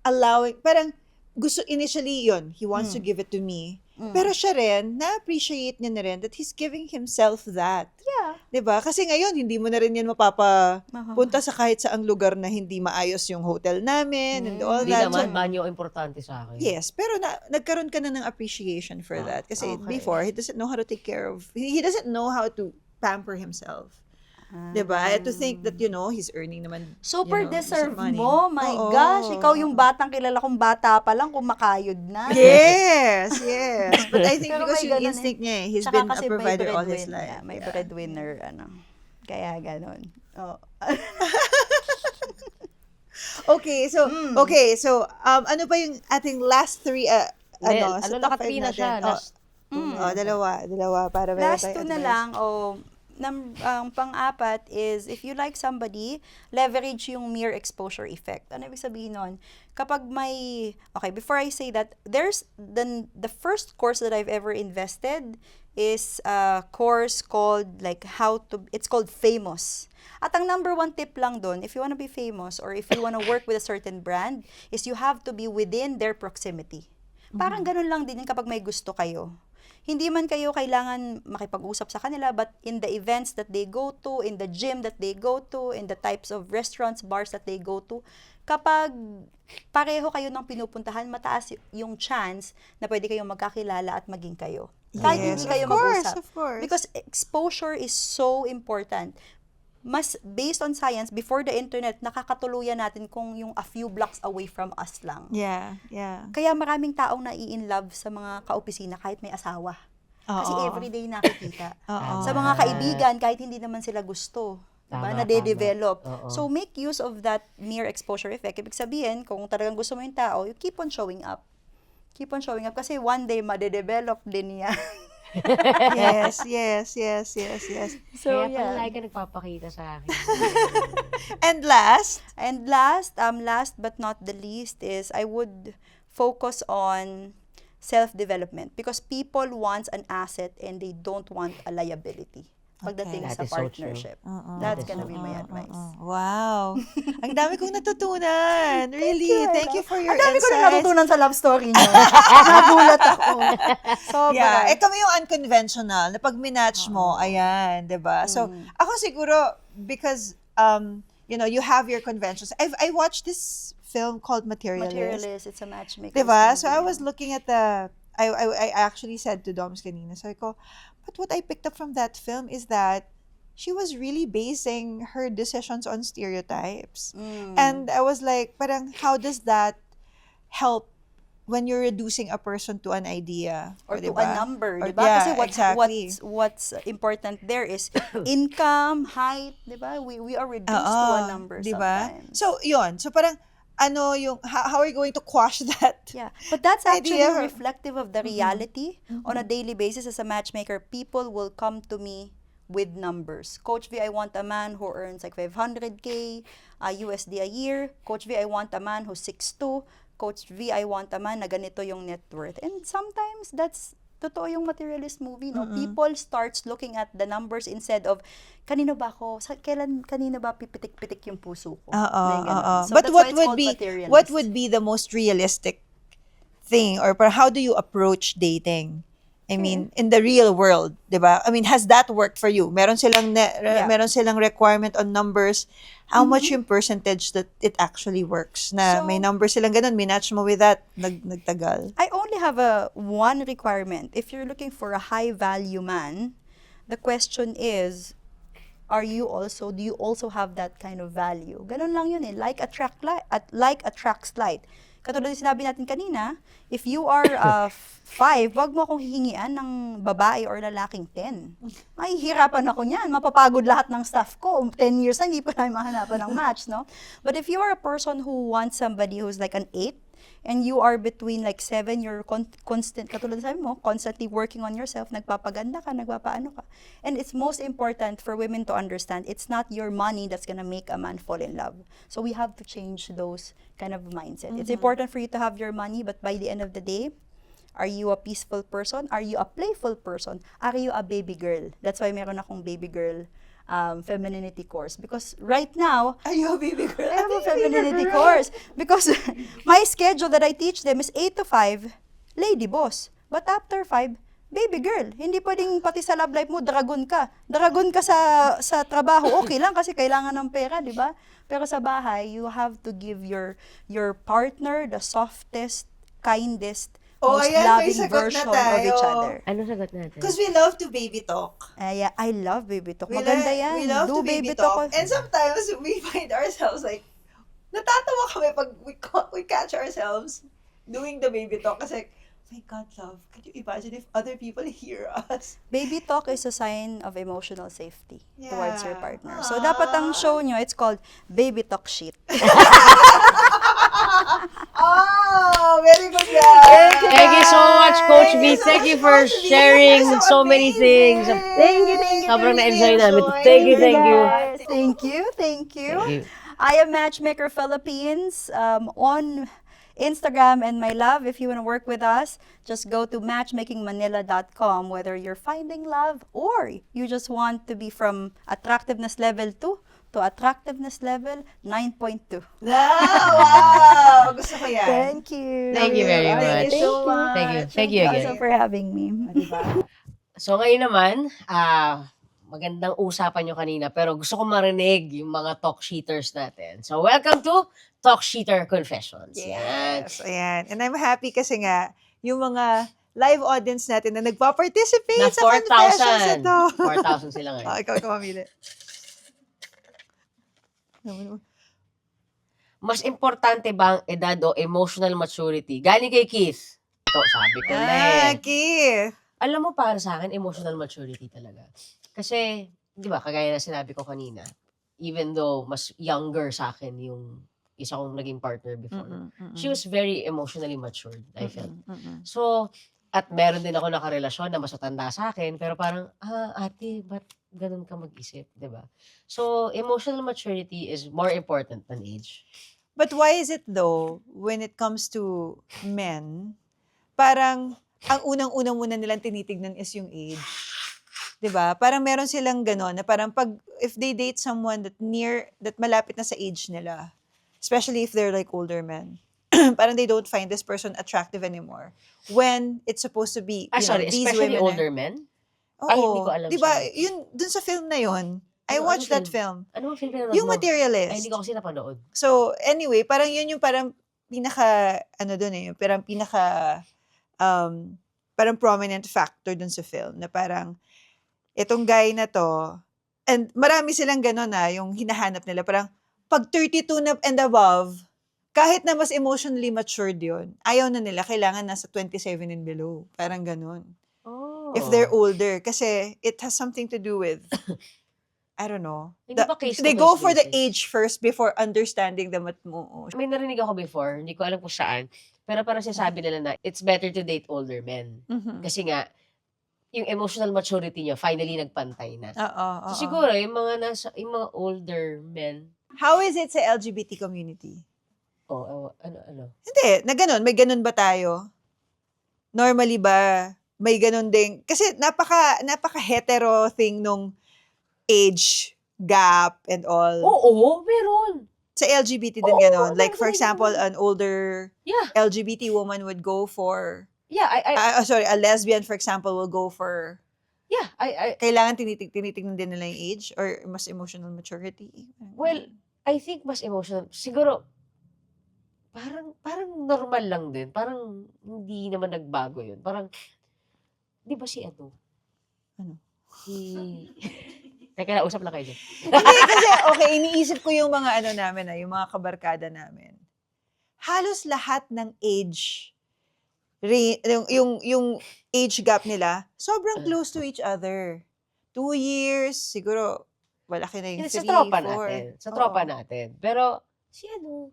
allowing, parang gusto initially yon he wants to give it to me. Pero siya rin, na-appreciate niya na rin that he's giving himself that.
Yeah.
'Di ba? Kasi ngayon, hindi mo na rin yan mapapapunta sa kahit saang lugar na hindi maayos yung hotel namin and all
hindi
that.
naman,
So,
banyo importante sa akin.
yes, pero nagkaroon ka na ng appreciation for that. Kasi before, he doesn't know how to take care of, he doesn't know how to pamper himself. 'Di ba? To think that, he's earning naman,
Super
decent
deserve
money.
mo. My
Oo.
gosh, ikaw yung batang kilala kong bata pa lang kumakayod na.
Yes. But I think
Pero
because
may
yung
ganun
instinct niya he's
Tsaka
been a
kasi may
provider all his
breadwinner,
life.
yeah, may
Yeah.
breadwinner, Kaya ganun. Oh.
Okay, so ano pa yung ating last three sa top five
naka-3 na siya.
natin?
Last,
Dalawa para meron
Last
tayong
two na
advice.
lang, ang pang-apat is, if you like somebody, leverage yung mere exposure effect. Ano ibig sabihin nun? Kapag before I say that, there's the first course that I've ever invested is a course called it's called Famous. At ang number one tip lang doon, if you want to be famous or if you want to work with a certain brand, is you have to be within their proximity. Parang ganun lang din yun kapag may gusto kayo. Hindi man kayo kailangan makipag-usap sa kanila, but in the events that they go to, in the gym that they go to, in the types of restaurants, bars that they go to, kapag pareho kayo ng pinupuntahan, mataas yung chance na pwede kayong magkakilala at maging kayo. Kahit hindi kayo mag-usap.
Of course.
Because exposure is so important. Mas based on science, before the internet, nakakatuluyan natin kung yung a few blocks away from us lang.
Yeah.
Kaya maraming taong nai-inlove sa mga kaopisina kahit may asawa. Kasi
Oo.
everyday nakikita.
Oo.
Sa mga kaibigan, kahit hindi naman sila gusto. Diba?
Tama,
Nade-develop.
tama. Oo.
So, make use of that mere exposure effect. Ibig sabihin, kung talagang gusto mo yung tao, you keep on showing up. Keep on showing up. Kasi one day, made-develop din yan.
Yes.
So,
Kaya pala
yeah.
lagi ka nagpapakita sa akin.
And last,
And last but not the least is I would focus on self-development because people want an asset and they don't want a liability pagdating
That
sa
is so true.
partnership. That's gonna be my advice.
wow. Ang dami kong natutunan. Really. Thank you for your
Ang dami ko rin
insights.
natutunan sa love story niyo. Nagulat ako. Sobra.
Yeah, kami yung unconventional na pag minatch mo, ayan, 'di ba? So, ako siguro because you have your conventions. I watched this film called Materialist.
Materialist, it's a matchmaker.
'Di ba? So I was looking at I actually said to Doms kanina, sabi ko, but what I picked up from that film is that she was really basing her decisions on stereotypes. And I was like, parang how does that help when you're reducing a person to an idea?
or to
diba?
a number,
Or-
di ba?
yeah,
Kasi
exactly.
what's important there is income, height, di ba? We are reduced to a number
diba?
sometimes.
So, yun. So, parang, how are you going to quash that?
Yeah, but that's actually
idea.
reflective of the reality. On a daily basis as a matchmaker, people will come to me with numbers. Coach V, I want a man who earns like 500K USD a year. Coach V, I want a man who's 6'2". Coach V, I want a man na ganito yung net worth. And sometimes that's totoo yung materialist movie, no?
Mm-mm.
People starts looking at the numbers instead of, kanino ba ako? Kanina ba pipitik-pitik yung puso ko?
Oo,
Na yung ganun.
oo.
So
But
that's
what
why it's
would
called
be
materialist.
the most realistic thing, or how do you approach dating? I mean, in the real world, 'di ba? I mean, has that worked for you? Meron silang
Yeah.
meron silang requirement on numbers. How much yung percentage that it actually works? Na
So-
may number silang ganun, minatch mo with that, nagtagal.
I only have one requirement. If you're looking for a high value man, the question is, do you also have that kind of value? Ganun lang yun eh. Like attracts like. Katulad yung sinabi natin kanina, if you are 5, wag mo akong hihingian ng babae or lalaking 10. Mahihirapan ako niyan. Mapapagod lahat ng staff ko. 10 years na, hindi pa namin mahanapan ng match, no? But if you are a person who wants somebody who's like an 8, and you are between like 7, you're constant, katulad sabi mo, constantly working on yourself, nagpapaganda ka, nagpapaano ka. And it's most important for women to understand, it's not your money that's gonna make a man fall in love. So we have to change those kind of mindset. It's important for you to have your money, but by the end of the day, are you a peaceful person? Are you a playful person? Are you a baby girl? That's why meron akong baby girl femininity course. Because right now,
Are you a baby girl?
I have a femininity course because my schedule that I teach them is 8 to 5, lady boss. But after 5, baby girl. Hindi pwedeng pati sa love life mo, dragon ka. Dragon ka sa trabaho. Okay lang kasi kailangan ng pera, di ba? Pero sa bahay, you have to give your partner the softest, kindest, most
ayan, may
loving
sagot na
version of each
tayo.
other.
Ano sagot natin?
Because we love to baby talk.
Yeah, I love baby talk. Maganda yan.
We love
Do
to baby talk.
talk.
And sometimes we find ourselves like, natatawa kami pag we catch ourselves doing the baby talk. Kasi, my God, love, can you imagine if other people hear us?
Baby talk is a sign of emotional safety towards your
Yeah.
partner. So, dapat ang show nyo, it's called Baby Talk Shit.
Oh, very good, guys.
Thank you so much, Coach V. Thank you for sharing so many things.
Thank you.
Sobrang na-enjoy namin. Thank you.
Thank you.
Thank you.
Thank you. I am Matchmaker Philippines on Instagram, and my love, if you want to work with us, just go to matchmakingmanila.com, whether you're finding love or you just want to be from attractiveness level 2 to attractiveness level 9.2.
Wow! Gusto ko yan.
Thank you.
Thank you very much.
Thank you so much.
Thank you. Thank you again.
Also for having me.
So ngayon naman, magandang usapan nyo kanina, pero gusto ko marinig yung mga talk sheeters natin. So welcome to Talk Sheeter Confessions.
Yes, ayan. And I'm happy kasi nga, yung mga live audience natin na nagpa-participate
Na
sa confessions
4,000.
ito.
4,000 sila ngayon.
Ikaw mamili.
Mas importante ba ang edad o emotional maturity? Galing kay Keith. Ito, sabi ko na eh.
Keith.
Alam mo, para sa akin, emotional maturity talaga. Kasi, di ba, kagaya na sinabi ko kanina, even though mas younger sa akin yung isa kong naging partner before, she was very emotionally matured, I felt. So, at meron din ako nakarelasyon na mas matanda sa akin, pero parang, ate, ba't ganun ka mag-isip, di ba? So, emotional maturity is more important than age.
But why is it though, when it comes to men, parang ang unang-unang muna nilang tinitignan is yung age. 'Di ba? Parang meron silang gano'n na parang if they date someone that malapit na sa age nila, especially if they're like older men, parang they don't find this person attractive anymore. When it's supposed to be,
Sorry,
these
especially
women
older men?
Oo.
Ay, hindi ko alam
Di ba?
siya.
Yun, dun sa film na yun, I
Ano
watched that
film?
film.
Ano ang film na
Yung
mo?
Materialist.
Ay, hindi ko kasi napanood.
So, anyway, parang yun yung parang parang prominent factor dun sa film, na parang, itong guy na to, and marami silang gano'n yung hinahanap nila, parang, pag 32 na and above, kahit na mas emotionally matured yun, ayaw na nila, kailangan nasa 27 and below. Parang gano'n.
Oh.
If they're older, kasi it has something to do with, I don't know.
Hindi ba case to
They go
case
for the
basis?
age first before understanding the mo.
May narinig ako before, hindi ko alam kung saan, pero parang sinasabi nila na it's better to date older men.
Mhm.
Kasi nga, yung emotional maturity nyo, finally nagpantay na.
Oo.
So siguro, yung mga older men,
How is it sa LGBT community?
ano?
Hindi, na ganun. May ganun ba tayo? Normally ba, may ganun ding, kasi napaka hetero thing nung age gap and all.
Oo, meron.
Sa LGBT din
Oo,
ganon. Like, for
meron,
example,
meron.
an older
Yeah.
LGBT woman would go for,
Yeah,
a lesbian, for example, will go for, kailangan tinitignan din nila yung age or mas emotional maturity.
well, I think mas emotional. Siguro, parang normal lang din. Parang hindi naman nagbago yun. Parang, di ba si ano?
Ano?
Si... Teka na, usap lang kayo dyan.
Hindi, kasi, okay, iniisip ko yung mga ano namin, yung mga kabarkada namin. Halos lahat ng age, yung age gap nila, sobrang close to each other. 2 years, siguro, malaki na yung 3,
Sa tropa
4.
natin. Sa tropa natin. Pero, si ano,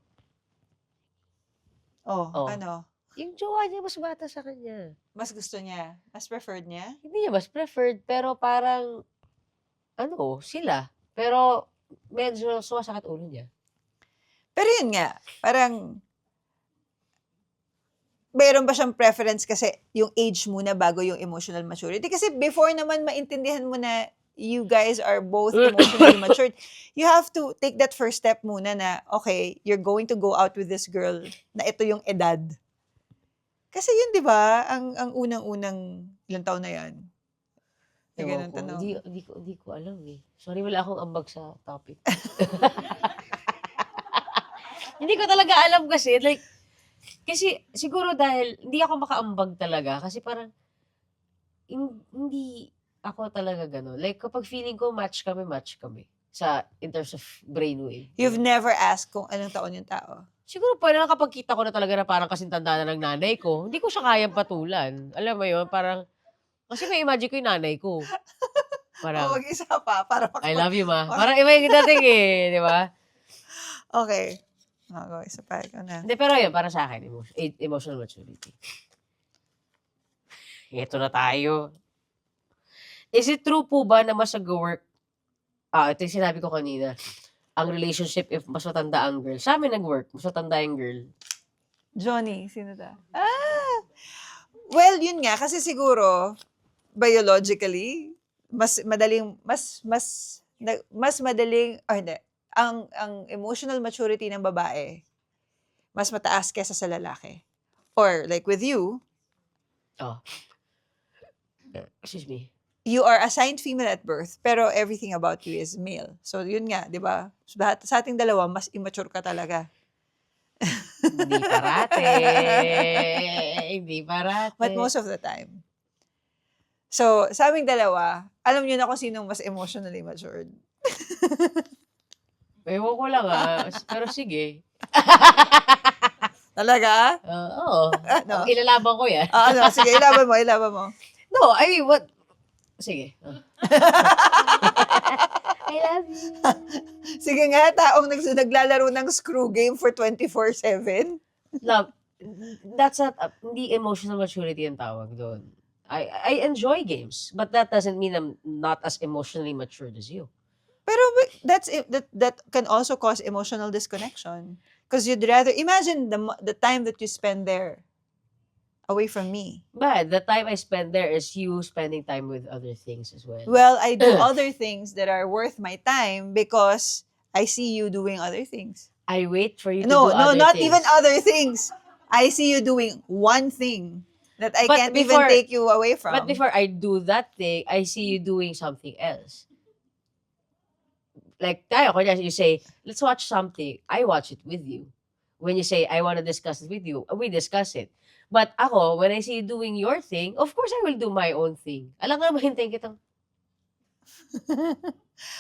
Oh.
Ano?
yung jowa niya mas bata sa kanya.
Mas gusto niya? Mas preferred niya?
Hindi niya mas preferred, pero parang, sila. Pero, medyo sumasakit ulo niya.
Pero yun nga, parang, meron ba siyang preference kasi yung age muna bago yung emotional maturity? Kasi before naman maintindihan mo na you guys are both emotionally matured, you have to take that first step muna na, okay, you're going to go out with this girl na ito yung edad. Kasi yun, di ba? Ang unang-unang ilang taon na yan. Yung
Ewan
ganun
ko.
tanong.
Hindi ko alam eh. Sorry, wala akong ambag sa topic. Hindi ko talaga alam kasi. Kasi siguro dahil hindi ako makaambag talaga. Kasi parang, hindi ako talaga gano'n. Like, kapag feeling ko match kami. In terms of brainwave.
You've never asked kung anong taon yung tao.
Siguro parang kapag kita ko na talaga na parang kasing tanda na ng nanay ko, hindi ko siya kayang patulan. Alam mo yun, parang, kasi may imagine ko yung nanay ko. Parang,
Mag-isa pa para
I love you, ma. Parang iba yung dating eh, di ba?
Okay. Go, isa pa. Ikaw na.
Hindi, pero yun, para sa akin, emotional maturity. Ito na tayo. Is it true po ba na mas nag-work? Ito yung sinabi ko kanina. Ang relationship if mas matanda ang girl. Sa amin nag-work, mas matanda yung girl.
Johnny, sino ta? Well, yun nga, kasi siguro, biologically, mas madaling, hindi, ang emotional maturity ng babae, mas mataas kesa sa lalaki. Or, like with you,
Excuse me.
you are assigned female at birth, pero everything about you is male. So, yun nga, di ba? Sa ating dalawa, mas immature ka talaga.
Hindi parate. Hindi parate.
But most of the time. So, sa aming dalawa, alam niyo na kung sinong mas emotionally matured.
Ewan ko lang pero sige.
Talaga?
Oo.
Ano?
Ilalaban ko yan.
Sige, ilaban mo.
No, I mean, what? Sige. I love you.
Sige nga, taong naglalaro ng screw game for 24/7.
Love, that's not, hindi emotional maturity ang tawag doon. I enjoy games, but that doesn't mean I'm not as emotionally matured as you.
Pero that can also cause emotional disconnection. Because you'd rather, imagine the time that you spend there away from me.
But the time I spend there is you spending time with other things as well.
Well, I do other things that are worth my time because I see you doing other things.
I wait for you to
No,
do other
not
things.
even other things. I see you doing one thing that I
But
can't even take you away from.
But before I do that thing, I see you doing something else. Like, you say, let's watch something. I watch it with you. When you say, I want to discuss it with you, we discuss it. But ako, when I see you doing your thing, of course I will do my own thing. Alam nga, mahintayin kitang.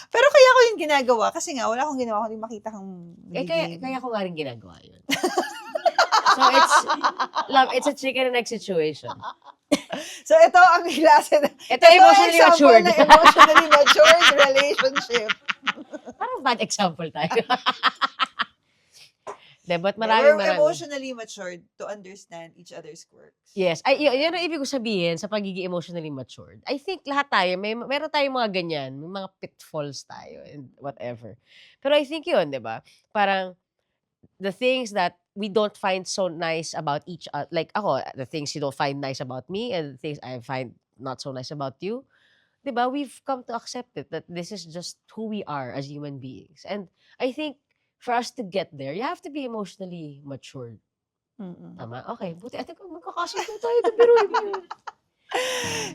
Pero kaya ko yung ginagawa kasi nga wala akong ginawa kundi makita kang
Kaya ko nga rin ginagawa yun. So it's a chicken and egg situation.
So ito ang klase na
Ito emotionally
example
matured.
ng emotionally matured relationship.
Parang bad example tayo. But
We're
marami.
emotionally matured to understand each other's quirks.
Yes. Yun ang ibig ko sabihin sa pagiging emotionally matured. I think lahat tayo, meron tayong mga ganyan, may mga pitfalls tayo and whatever. Pero I think yun, di ba? Parang the things that we don't find so nice about each other. Like ako, the things you don't find nice about me and the things I find not so nice about you, diba? We've come to accept it that this is just who we are as human beings. And I think for us to get there, you have to be emotionally matured.
Mm-mm.
Tama? Okay, buti. I think magkakasundo tayo. Biruin mo.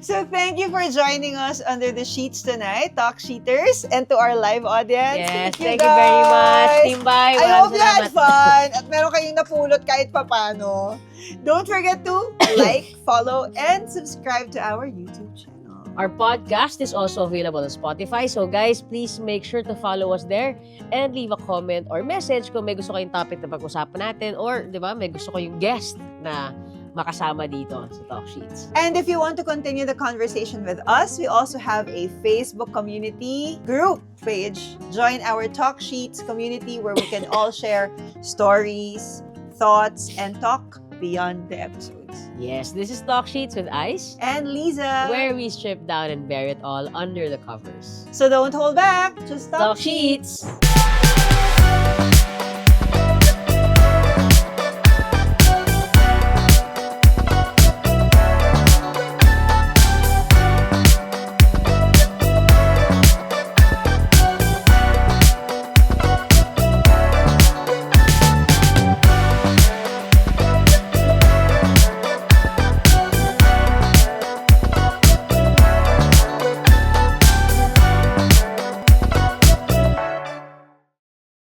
So thank you for joining us under the sheets tonight, Talk Sheeters, and to our live audience.
Yes, thank you very much.
guys.
Team Bye.
I hope you had
Salamat.
fun at meron kayong napulot kahit papano. Don't forget to like, follow, and subscribe to our YouTube channel.
Our podcast is also available on Spotify. So guys, please make sure to follow us there and leave a comment or message kung may gusto kayong topic na pag-usapan natin or, di ba, may gusto kayong guest na makasama dito sa Talk Sheets.
And if you want to continue the conversation with us, we also have a Facebook community group page. Join our Talk Sheets community where we can all share stories, thoughts, and talk beyond the episodes.
Yes, this is Talk Sheets with Ice,
And Lisa.
where we strip down and bear it all under the covers.
So don't hold back. Just
Talk
talk
Sheets!